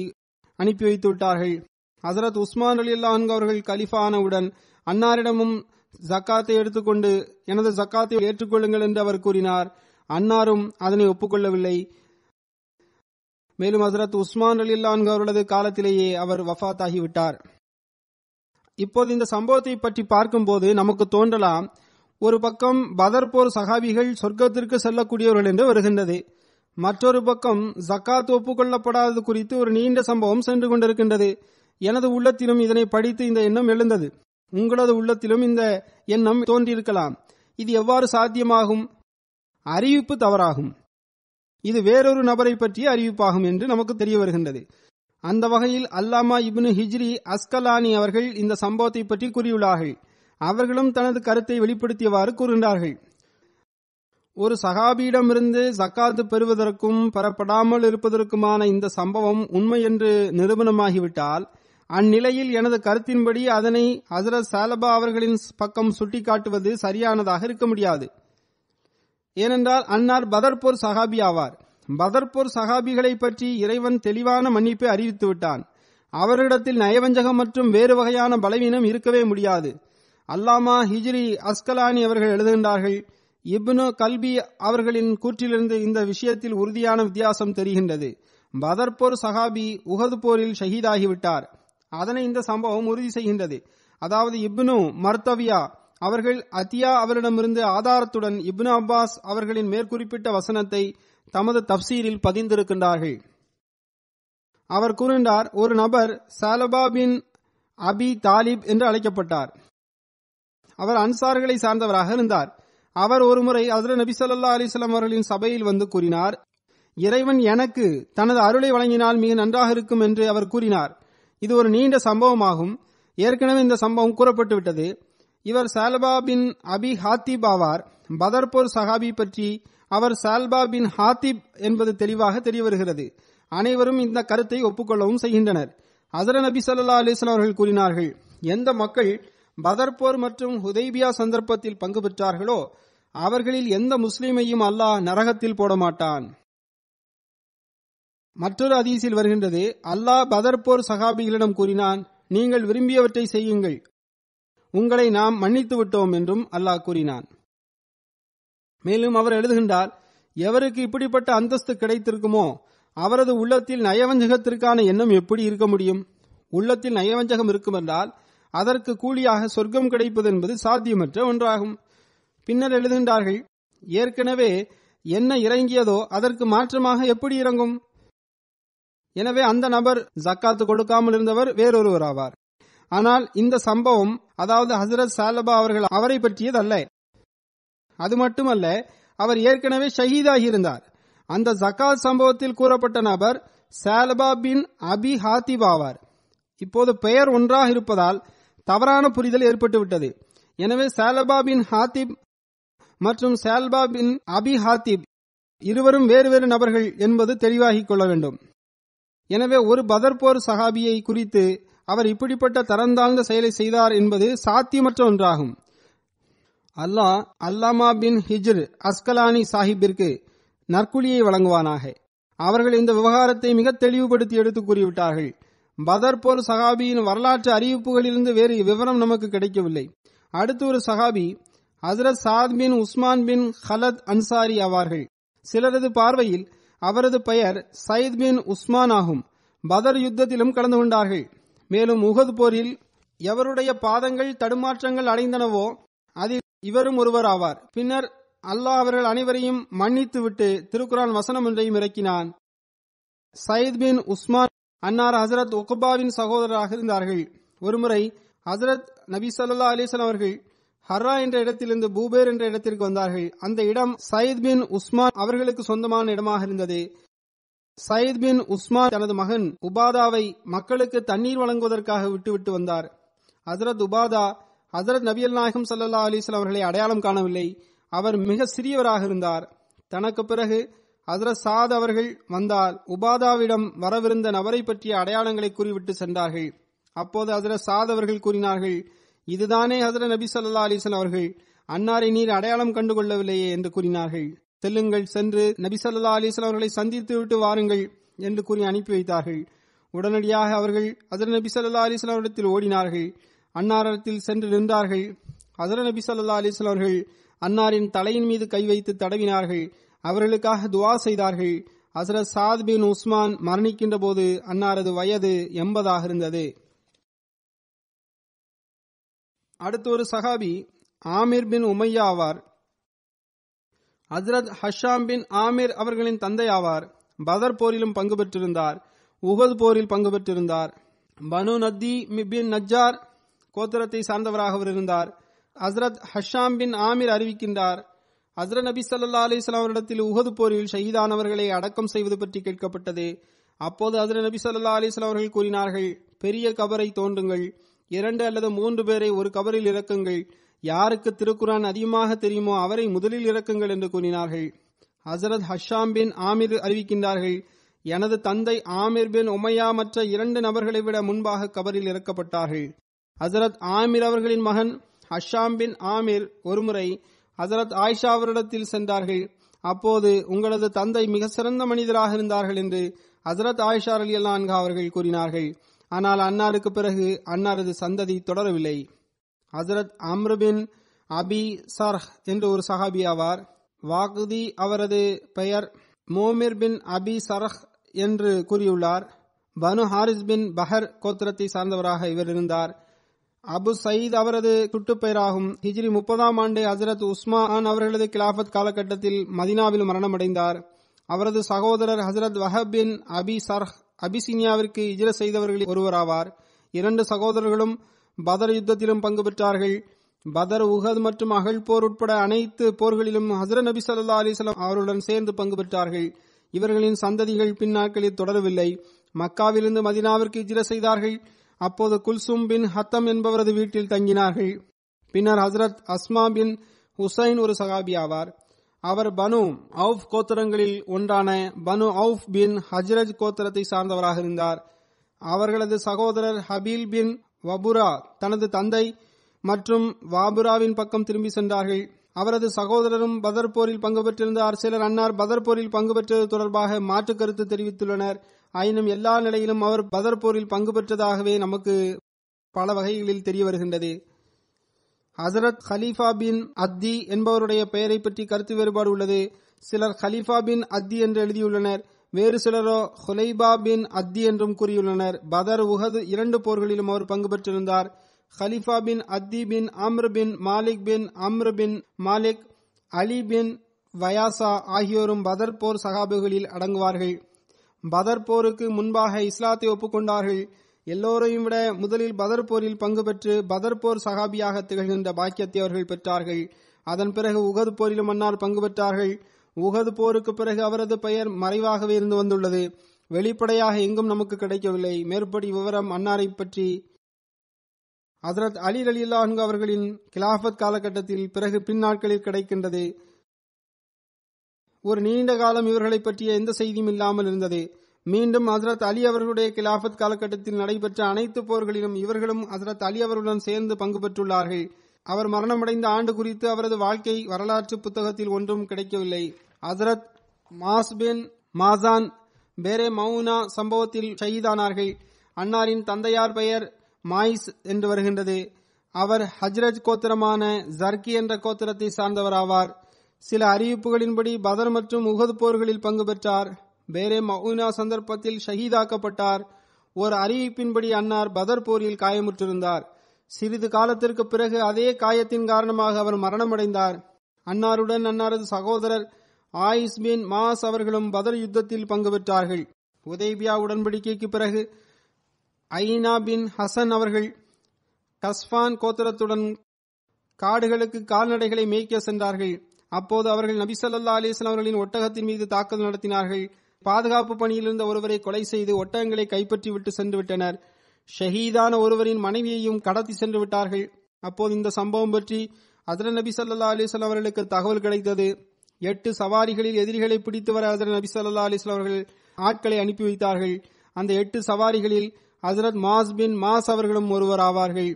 அனுப்பி வைத்து விட்டார்கள். ஹஜ்ரத் உஸ்மான் ரலியல்லாஹு அன்ஹு அவர்கள் கலிஃபா ஆனவுடன் அன்னாரிடமும் ஜக்காத்தை எடுத்துக்கொண்டு எனது ஜக்காத்தை ஏற்றுக்கொள்ளுங்கள் என்று அவர் கூறினார். அன்னாரும் அதனை ஒப்புக்கொள்ளவில்லை. மேலும் ஹஜ்ரத் உஸ்மான் ரலியல்லாஹு அன்ஹு அவர்களது காலத்திலேயே அவர் வஃபாத் ஆகிவிட்டார். இப்போது இந்த சம்பவத்தை பற்றி பார்க்கும்போது நமக்கு தோன்றலாம், ஒரு பக்கம் பதர் போர் சஹாபிகள் சொர்க்கத்திற்கு செல்லக்கூடியவர்கள் என்று வருகின்றது. மற்றொரு பக்கம் ஜக்காத் ஒப்புக்கொள்ளப்படாதது குறித்து ஒரு நீண்ட சம்பவம் சென்று கொண்டிருக்கின்றது. எனது உள்ளத்திலும் இதனை படித்து இந்த எண்ணம் எழுந்தது. உங்களது உள்ளத்திலும் இந்த எண்ணம் தோன்றியிருக்கலாம். இது எவ்வாறு சாத்தியமாகும்? அறிவிப்பு தவறாகும். இது வேறொரு நபரை பற்றிய அறிவிப்பாகும் என்று நமக்கு தெரிய வருகின்றது. அந்த வகையில் அல்லாமா இப்னு ஹிஜ்ரி அஸ்கலானி அவர்கள் இந்த சம்பவத்தை பற்றி கூறியுள்ளார்கள். அவர்களும் தனது கருத்தை வெளிப்படுத்தியவாறு கூறுகின்றார்கள். ஒரு சஹாபியிடமிருந்து ஜக்காத்து பெறுவதற்கும் பெறப்படாமல் இருப்பதற்குமான இந்த சம்பவம் உண்மை என்று நிரூபணமாகிவிட்டால் அந்நிலையில் எனது கருத்தின்படி அதனை ஹஜ்ரத் சாலபா அவர்களின் பக்கம் சுட்டிக்காட்டுவது சரியானதாக இருக்க முடியாது. ஏனென்றால் அன்னார் பதர் போர் சஹாபி ஆவார். பதர் போர் சஹாபிகளை பற்றி இறைவன் தெளிவான மன்னிப்பை அறிவித்து விட்டான். அவர்களிடத்தில் நயவஞ்சகம் மற்றும் வேறு வகையான பலவீனம் இருக்கவே முடியாது. அல்லாமா ஹிஜ்ரி அஸ்கலானி அவர்கள் எழுதுகின்றார்கள், இப்னு கல்பி அவர்களின் கூற்றிலிருந்து இந்த விஷயத்தில் உறுதியான வித்தியாசம் தெரிகின்றது. பதர் போர் சஹாபி உஹது போரில் ஷஹீதாகிவிட்டார். அதனை இந்த சம்பவம் உறுதி செய்கின்றது. அதாவது இப்னு மர்தவியா அவர்கள் அத்தியா அவரிடமிருந்து ஆதாரத்துடன் இப்னு அப்பாஸ் அவர்களின் மேற்குறிப்பிட்ட வசனத்தை தமது தப்சீரில் பதிந்திருக்கின்றார்கள். அவர் கூறினார், ஒரு நபர் சாலபா பின் அபி தாலிப் என்று அழைக்கப்பட்டார். அவர் அன்சார்களை சார்ந்தவராக இருந்தார். அவர் ஒருமுறை ஹஜ்ரத் நபி ஸல்லல்லாஹு அலைஹி வஸல்லம் அவர்களின் சபையில் வந்து கூறினார், இறைவன் எனக்கு தனது அருளை வழங்கினால் மிக நன்றாக இருக்கும் என்று அவர் கூறினார். இது ஒரு நீண்ட சம்பவமாகும். ஏற்கனவே இந்த சம்பவம் கூறப்பட்டு விட்டது. இவர் சால்பா பின் அபி ஹாத்திப் ஆவார். பதர் போர் சஹாபி பற்றி அவர் சால்பா பின் ஹாத்திப் என்பது தெளிவாக தெரிய வருகிறது. அனைவரும் இந்த கருத்தை ஒப்புக்கொள்ளவும் செய்கின்றனர். ஹஜ்ரத் நபி ஸல்லல்லாஹு அலைஹி வஸல்லம் அவர்கள் கூறினார்கள், எந்த மக்கள் பதர் போர் மற்றும் ஹுதைபியா சந்தர்ப்பத்தில் பங்கு பெற்றார்களோ அவர்களில் எந்த முஸ்லிமையும் அல்லாஹ் நரகத்தில் போட மாட்டான். மற்றொரு ஹதீஸில் வருகின்றது, அல்லாஹ் பதர் போர் சஹாபிகளிடம் கூறினான், நீங்கள் விரும்பியவற்றை செய்யுங்கள், உங்களை நாம் மன்னித்து விட்டோம் என்றும் அல்லாஹ் கூறினான். மேலும் அவர் எழுதுகின்றார், எவருக்கு இப்படிப்பட்ட அந்தஸ்து கிடைத்திருக்குமோ அவரது உள்ளத்தில் நயவஞ்சகத்திற்கான எண்ணம் எப்படி இருக்க முடியும்? உள்ளத்தில் நயவஞ்சகம் இருக்கும் என்றால் அதற்கு கூலியாக சொர்க்கம் கிடைப்பது என்பது சாத்தியமற்ற ஒன்றாகும். பின்னர் எழுதுகின்றார்கள், ஏற்கனவே என்ன இறங்கியதோ அதற்கு மாற்றமாக எப்படி இறங்கும்? எனவே அந்த நபர் ஜக்காத்து கொடுக்காமல் இருந்தவர் வேறொருவர் ஆவார். ஆனால் இந்த சம்பவம், அதாவது ஹஜ்ரத் சாலபா அவர்கள் அவரை பற்றியது அல்ல. அது மட்டுமல்ல, அவர் ஏற்கனவே ஷஹீதாகி இருந்தார். அந்த ஜக்காத் சம்பவத்தில் கூறப்பட்ட நபர் சாலபா பின் அபி ஹாத்திப் ஆவார். இப்போது பெயர் ஒன்றாக இருப்பதால் தவறான புரிதல் ஏற்பட்டுவிட்டது. எனவே சாலபா பின் ஹாத்திப் மற்றும் சால்பா பின் அபி ஹாத்திப் இருவரும் வேறு வேறு நபர்கள் என்பது தெளிவாகிக் கொள்ள வேண்டும். எனவே ஒரு பதர் போர் சஹாபியை குறித்து அவர் இப்படிப்பட்ட தரந்தாழ்ந்த செயலை செய்தார் என்பது சாத்தியமற்ற ஒன்றாகும். அல்லாஹ் அல்லாமா பின் ஹிஜ்ர் அஸ்கலானி சாஹிப்பிற்கு நற்குலியை வழங்குவானாக. அவர்கள் இந்த விவகாரத்தை மிக தெளிவுபடுத்தி எடுத்து கூறிவிட்டார்கள். பதர் போர் சஹாபியின் வரலாற்று அறிவிப்புகளிலிருந்து வேறு விவரம் நமக்கு கிடைக்கவில்லை. அடுத்து ஒரு சஹாபி ஹஜ்ரத் சாத் பின் உஸ்மான் பின் ஹலத் அன்சாரி ஆவார்கள். சிலரது பார்வையில் அவரது பெயர் சயித் பின் உஸ்மான் ஆகும். பதர் யுத்தத்திலும் கலந்து கொண்டார்கள். மேலும் உஹது போரில் எவருடைய பாதங்கள் தடுமாற்றங்கள் அடைந்தனவோ அதில் இவரும் ஒருவர் ஆவார். பின்னர் அல்லாஹ் அவர்கள் அனைவரையும் மன்னித்து விட்டு திருக்குரான் வசனம் ஒன்றையும் இறக்கினான். சயித் பின் உஸ்மான் அன்னார் ஹஜ்ரத் உக்பாவின் சகோதரராக இருந்தார்கள். ஒருமுறை ஹஜ்ரத் நபி ஸல்லல்லாஹு அலைஹி வஸல்லம் அவர்கள் ஹர்ரா என்ற இடத்திலிருந்து பூபேர் என்ற இடத்திற்கு வந்தார்கள். அந்த இடம் சயித் பின் உஸ்மான் அவர்களுக்கு சொந்தமான இடமாக இருந்தது. சயித் பின் உஸ்மான் தனது மகன் உபாதாவை மக்களுக்கு தண்ணீர் வழங்குவதற்காக விட்டுவிட்டு வந்தார். ஹஜ்ரத் உபாதா ஹஜ்ரத் நபியல் நாயகம் ஸல்லல்லாஹு அலைஹி வஸல்லம் அவர்களை அடையாளம் காணவில்லை. அவர் மிக சிறியவராக இருந்தார். தனக்கு பிறகு ஹஜ்ரத் சாத் அவர்கள் வந்தால் உபாதாவிடம் வரவிருந்த நபரை பற்றிய அடையாளங்களை கூறிவிட்டு சென்றார்கள். அப்போது ஹஜ்ரத் சாத் அவர்கள் கூறினார்கள், இதுதானே ஹஜ்ரத் நபி ஸல்லல்லாஹு அலைஹி வஸல்லம் அவர்கள், அன்னாரை நீர் அடையாளம் கண்டுகொள்ளவில்லையே என்று கூறினார்கள். செல்லுங்கள், சென்று நபி ஸல்லல்லாஹு அலைஹி வஸல்லம் அவர்களை சந்தித்து விட்டு வாருங்கள் என்று கூறி அனுப்பி வைத்தார்கள். உடனடியாக அவர்கள் ஹஜ்ரத் நபி ஸல்லல்லாஹு அலைஹி வஸல்லம் இடத்தில் ஓடினார்கள். அன்னாரிடத்தில் சென்று நின்றார்கள். ஹஜ்ரத் நபி ஸல்லல்லாஹு அலைஹி வஸல்லம் அவர்கள் அன்னாரின் தலையின் மீது கை வைத்து தடவினார்கள். அவர்களுக்காக துஆ செய்தார்கள். ஹஜ்ரத் சாத் பின் உஸ்மான் மரணிக்கின்ற போது அன்னாரது வயது 80 இருந்தது. அடுத்து ஒரு சஹாபி ஆமிர் பின் உமையா ஆவார். ஹஜ்ரத் ஹஷாம் பின் ஆமிர் அவர்களின் தந்தை ஆவார். பதர் போரிலும் பங்கு பெற்றிருந்தார். உஹது போரில் பங்கு பெற்றிருந்தார். பனு நத்தி பின் நஜ்ஜார் கோத்திரத்தை சார்ந்தவராக அவர் இருந்தார். ஹஜ்ரத் ஹஷாம் பின் ஆமிர் அறிவிக்கின்றார், ஹஜ்ரத் நபி ஸல்லல்லாஹு அலைஹி வஸல்லம் அவரிடத்தில் உஹது போரில் ஷஹீதானவர்களை அடக்கம் செய்வது பற்றி கேட்கப்பட்டது. அப்போது ஹஜ்ரத் நபி ஸல்லல்லாஹு அலைஹி வஸல்லம் அவர்கள் கூறினார்கள், பெரிய கபரை தோண்டுங்கள், 2 அல்லது 3 பேரை ஒரு கபரில் இறக்குங்கள், யாருக்கு திருக்குரான் அதிகமாக தெரியுமோ அவரை முதலில் இறக்குங்கள் என்று கூறினார்கள். ஹஜ்ரத் ஹஷாம் பின் ஆமிர் அறிவிக்கின்றார்கள், எனது தந்தை ஆமிர் பின் உமையா மற்ற 2 நபர்களை விட முன்பாக கபரில் இறக்கப்பட்டார்கள். ஹஜ்ரத் ஆமிர் அவர்களின் மகன் ஹஷாம் பின் ஆமிர் ஒருமுறை ஹஜ்ரத் ஆயிஷா அவரிடத்தில் சென்றார்கள். அப்போது உங்களது தந்தை மிக சிறந்த மனிதராக இருந்தார்கள் என்று ஹஜ்ரத் ஆயிஷா ரலியல்லாஹு அன்ஹா அவர்கள் கூறினார்கள். ஆனால் அன்னாருக்கு பிறகு அன்னாரது சந்ததி தொடரவில்லை. ஹஜ்ரத் அம்ர் பின் அபி சர்ஹ் என்று ஒரு சஹாபி ஆவார். வாகுதி அவரது பெயர் மோமிர் பின் அபி சர்ஹ் என்று கூறியுள்ளார். பனு ஹாரிஸ் பின் பஹர் கோத்திரத்தை சார்ந்தவராக இவர் இருந்தார். அபு சயீத் அவரது சுட்டுப்பெயராகும். ஹிஜ்ரி 30ஆம் ஆண்டு ஹசரத் உஸ்மான் அவர்களது கிலாபத் காலகட்டத்தில் மதினாவில் மரணமடைந்தார். அவரது சகோதரர் ஹசரத் வஹப் பின் அபி சர்ஹ் அபிசீனியாவிற்கு ஹிஜ்ரத் செய்தவர்களில் ஒருவராவார். 2 சகோதரர்களும் பதர் யுத்தத்திலும் பங்கு பெற்றார்கள். பதர், உஹத் மற்றும் அகழ் போர் உட்பட அனைத்து போர்களிலும் ஹசரத் நபி ஸல்லல்லாஹு அலைஹி வஸல்லம் அவர்களுடன் சேர்ந்து பங்கு பெற்றார்கள். இவர்களின் சந்ததிகள் பின்னாட்களில் தொடரவில்லை. மக்காவிலிருந்து மதினாவிற்கு ஹிஜ்ரத் செய்தார்கள். அப்போது குல்சும் பின் ஹத்தம் என்பவரது வீட்டில் தங்கினார்கள். பின்னர் ஹசரத் அஸ்மா பின் ஹுசைன் ஒரு சஹாபி ஆவார். அவர் பனு அவுஃப் கோத்திரங்களில் ஒன்றான பனு அவுஃப் பின் ஹஜ்ரஜ் கோத்திரத்தை சார்ந்தவராக இருந்தார். அவர்களது சகோதரர் ஹபீல் பின் வபுரா தனது தந்தை மற்றும் வாபுராவின் பக்கம் திரும்பி சென்றார்கள். அவரது சகோதரரும் பதர் போரில் பங்கு பெற்றிருந்தார். சிலர் அன்னார் பதர் போரில் பங்கு பெற்றது தொடர்பாக மாற்று கருத்து தெரிவித்துள்ளனர். ஆயினும் எல்லா நிலையிலும் அவர் பதர் போரில் பங்கு பெற்றதாகவே நமக்கு பல வகைகளில் தெரிய வருகின்றது. ஹசரத் ஹலீஃபா பின் அத்தி என்பவருடைய பெயரை பற்றி கருத்து வேறுபாடு உள்ளது. சிலர் ஹலீஃபா பின் அத்தி என்று எழுதியுள்ளனர். வேறு சிலரோ ஹுலைபா பின் அத்தி என்றும் கூறியுள்ளனர். பதர், உஹது 2 போர்களிலும் அவர் பங்கு பெற்றிருந்தார். ஹலீஃபா பின் அத்தி பின் அம்ர் பின் மாலிக், அலி பின் வயாசா ஆகியோரும் பதர் போர் சகாபுகளில் அடங்குவார்கள். பதர் போருக்கு முன்பாக இஸ்லாத்தை ஒப்புக்கொண்டார்கள். எல்லோரையும் விட முதலில் பதர் போரில் பங்கு பெற்று பதர் போர் சகாபியாக திகழ்கின்ற பாக்கியத்தை அவர்கள் பெற்றார்கள். அதன் பிறகு உகது போரிலும் அன்னார் பங்கு பெற்றார்கள். உகது போருக்கு பிறகு அவரது பெயர் மறைவாகவே இருந்து வந்துள்ளது. வெளிப்படையாக எங்கும் நமக்கு கிடைக்கவில்லை. மேற்படி விவரம் அன்னாரை பற்றி ஹஜ்ரத் அலி ரலியல்லாஹு அன்ஹு அவர்களின் கிலாஃபத் காலகட்டத்தில் பிறகு பின்னாட்களில் கிடைக்கின்றது. ஒரு நீண்ட காலம் இவர்களை பற்றிய எந்த செய்தியும் இல்லாமல் இருந்தது. மீண்டும் ஹஜ்ரத் அலி அவர்களுடைய கிலாஃபத் காலகட்டத்தில் நடைபெற்ற அனைத்து போர்களிலும் இவர்களும் ஹஜ்ரத் அலி அவர்களுடன் சேர்ந்து பங்கு பெற்றுள்ளார்கள். அவர் மரணமடைந்த ஆண்டு குறித்து அவரது வாழ்க்கை வரலாற்று புத்தகத்தில் ஒன்றும் கிடைக்கவில்லை. ஹஜ்ரத் மாஸ் பின் மாசான் பேரே மவுனா சம்பவத்தில் ஷஹீதானார்கள். அன்னாரின் தந்தையார் பெயர் மாயிஸ் என்று வருகின்றது. அவர் ஹஜ்ரஜ் கோத்திரமான ஜர்கி என்ற கோத்திரத்தை சார்ந்தவராவார். சில அறிவிப்புகளின்படி பதர் மற்றும் உஹது போர்களில் பங்கு பெற்றார். பேரே மவுனா சந்தர்ப்பத்தில் ஷஹீதாக்கப்பட்டார். ஒரு அறிவிப்பின்படி அன்னார் பதர் போரில் காயமுற்றிருந்தார். சிறிது காலத்திற்கு பிறகு அதே காயத்தின் காரணமாக அவர் மரணமடைந்தார். அன்னாருடன் அன்னாரது சகோதரர் ஆயிஸ் பின் மாஸ் அவர்களும் பதர் யுத்தத்தில் பங்கு பெற்றார்கள். உதைபியா உடன்படிக்கைக்கு பிறகு ஐனா பின் ஹசன் அவர்கள் கஸ்பான் கோத்திரத்துடன் காடுகளுக்கு கால்நடைகளை மேய்க்க சென்றார்கள். அப்போது அவர்கள் நபி ஸல்லல்லாஹு அலைஹி வஸல்லம் அவர்களின் ஒட்டகத்தின் மீது தாக்குதல் நடத்தினார்கள். பாதுகாப்பு பணியில் இருந்த ஒருவரை கொலை செய்து ஒட்டகங்களை கைப்பற்றி விட்டு சென்று விட்டனர். ஷஹீதான ஒருவரின் மனைவியையும் கடத்தி சென்று விட்டார்கள். அப்போது இந்த சம்பவம் பற்றி ஹஜ்ரத் நபி ஸல்லல்லாஹு அலைஹி வஸல்லம் அவர்களுக்கு தகவல் கிடைத்தது. 8 சவாரிகளில் எதிரிகளை பிடித்து வர ஹஜ்ரத் நபி ஸல்லல்லாஹு அலைஹி வஸல்லம் அவர்கள் ஆட்களை அனுப்பி வைத்தார்கள். அந்த 8 சவாரிகளில் ஹஜ்ரத் மாஸ் பின் மாஸ் அவர்களும் ஒருவர் ஆவார்கள்.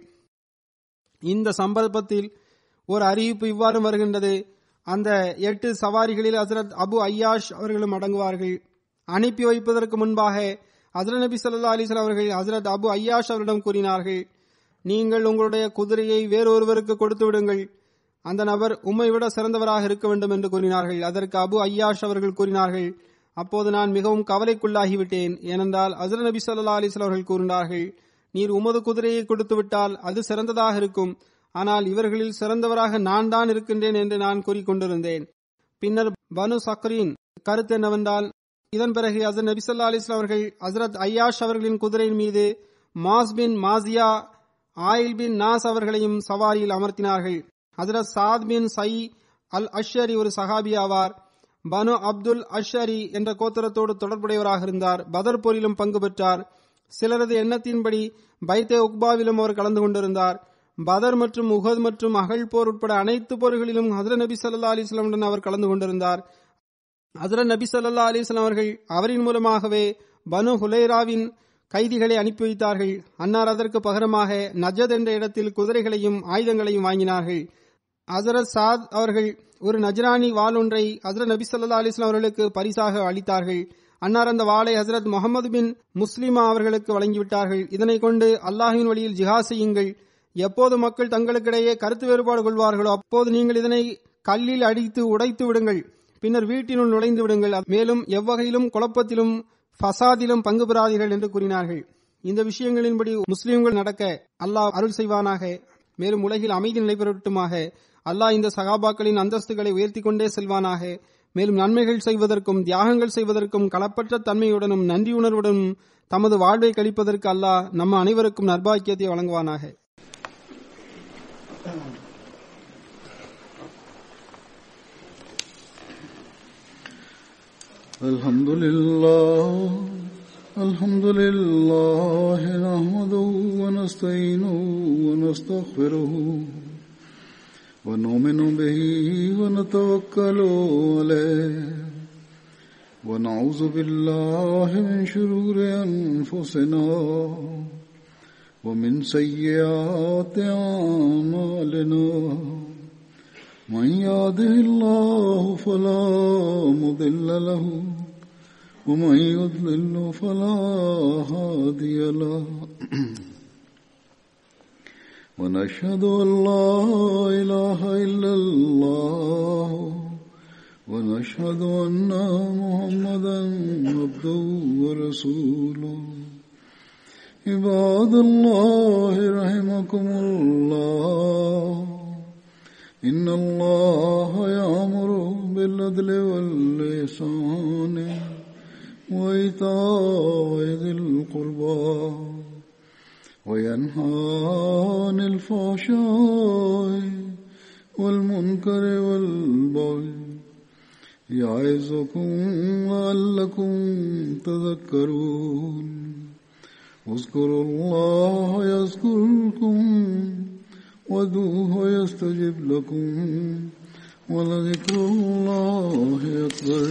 இந்த சம்பவத்தில் ஒரு அறிவிப்பு இவ்வாறு வருகின்றது. அந்த 8 சவாரிகளில் ஹஜ்ரத் அபு ஐயாஷ் அவர்களும் அடங்குவார்கள். அனுப்பி வைப்பதற்கு முன்பாக ஹஜ்ரத் நபி ஸல்லல்லாஹு அலைஹி வஸல்லம் அவர்கள் ஹஜ்ரத் அபு ஐயாஷ் அவரிடம் கூறினார்கள், நீங்கள் உங்களுடைய குதிரையை வேறொருவருக்கு கொடுத்து விடுங்கள். அந்த நபர் உம்மை விட சிறந்தவராக இருக்க வேண்டும் என்று கூறினார்கள். அதற்கு அபு ஐயாஷ் அவர்கள் கூறினார்கள், அப்போது நான் மிகவும் கவலைக்குள்ளாகிவிட்டேன். ஏனென்றால் ஹஜ்ரத் நபி ஸல்லல்லாஹு அலைஹி வஸல்லம் அவர்கள் கூறினார்கள், நீர் உமது குதிரையை கொடுத்து விட்டால் அது சிறந்ததாக இருக்கும். ஆனால் இவர்களில் சிறந்தவராக நான் தான் இருக்கின்றேன் என்று நான் கூறிக்கொண்டிருந்தேன். பின்னர் பனு சக்ரின் கருத்து என்னவென்றால், இதன் பிறகு ஹஜ்ரத் நபி ஸல்லல்லாஹு அலைஹி வஸல்லம் அவர்கள் ஹஜ்ரத் ஐயாஷ் அவர்களின் குதிரையின் மீது மாஸ் பின் மாசியா, ஆயில் பின் நாஸ் அவர்களையும் சவாரியில் அமர்த்தினார்கள். ஹஜ்ரத் சாத் பின் சை அல் அஷ்ஷரி ஒரு சஹாபி ஆவார். பனு அப்துல் அஷ்ஷரி என்ற கோத்திரத்தோடு தொடர்புடையவராக இருந்தார். பதர் போரிலும் பங்கு பெற்றார். சிலரது எண்ணத்தின்படி பைத்தே உக்பாவிலும் அவர் கலந்து கொண்டிருந்தார். பதர் மற்றும் உஹத் மற்றும் அகழ் போர் உட்பட அனைத்து போர்களிலும் ஹஜ்ரத் நபி ஸல்லல்லாஹு அலைஹி வஸல்லம் அவர் கலந்து கொண்டிருந்தார். ஹஜ்ரத் நபி ஸல்லல்லாஹு அலைஹி வஸல்லம் அவர்கள் அவரின் மூலமாகவே பனு ஹுலைராவின் கைதிகளை அனுப்பி வைத்தார்கள். அன்னார் அதற்கு பகரமாக நஜத் என்ற இடத்தில் குதிரைகளையும் ஆயுதங்களையும் வாங்கினார்கள். ஹஜ்ரத் சாத் அவர்கள் ஒரு நஜ்ரானி வாள் ஒன்றை ஹஜ்ரத் நபி ஸல்லல்லாஹு அலைஹி வஸல்லம் அவர்களுக்கு பரிசாக அளித்தார்கள். அன்னார் அந்த வாளை ஹஜ்ரத் முஹம்மது பின் முஸ்லிமா அவர்களுக்கு வழங்கிவிட்டார்கள். இதனை கொண்டு அல்லாஹ்வின் வழியில் ஜிஹாத் செய்யுங்கள், எப்போது மக்கள் தங்களுக்கிடையே கருத்து வேறுபாடு கொள்வார்களோ அப்போது நீங்கள் இதனை கல்லில் அடித்து உடைத்து விடுங்கள். பின்னர் வீட்டினுள் நுழைந்து விடுங்கள். மேலும் எவ்வகையிலும் குழப்பத்திலும் ஃபசாதிலும் பங்கு பெறாதீர்கள் என்று கூறினார்கள். இந்த விஷயங்களின்படி முஸ்லிம்கள் நடக்க அல்லாஹ் அருள் செய்வானாக. மேலும் உலகில் அமைதி நிலைபெறட்டுமாக. அல்லாஹ் இந்த சகாபாக்களின் அந்தஸ்துகளை உயர்த்தி கொண்டே செல்வானாக. மேலும் நன்மைகள் செய்வதற்கும் தியாகங்கள் செய்வதற்கும் களப்பற்ற தன்மையுடனும் நன்றியுணர்வுடனும் தமது வாழ்வை கழிப்பதற்கு அல்லாஹ் நம்ம அனைவருக்கும் நற்பாக்கியத்தை வழங்குவானாக. அல்ஹம்துலில்லாஹ் நஹ்மதுஹு வ நஸ்தஈனுஹு வ நஸ்தக்ஃபிருஹு வ நு'மினு பிஹி வ நதவக்கலு அலைஹி வ நஊது பில்லாஹி மின் ஷுரூரி அன்ஃபுஸினா வ மின் ஸய்யிஆத்தி அஅமாலினா من يهده الله فلا مضل له ومن يضلل فلا هادي له ونشهد أن لا إله إلا الله ونشهد أن محمدا عبده ورسوله عباد الله رحمكم الله إن الله يأمر بالعدل والإحسان وإيتاء ذي القربى وينهى عن الفحشاء والمنكر والبغي يعظكم لعلكم تذكرون اذكروا الله يذكركم وادعوه يستجب لكم ولذكر الله أكبر.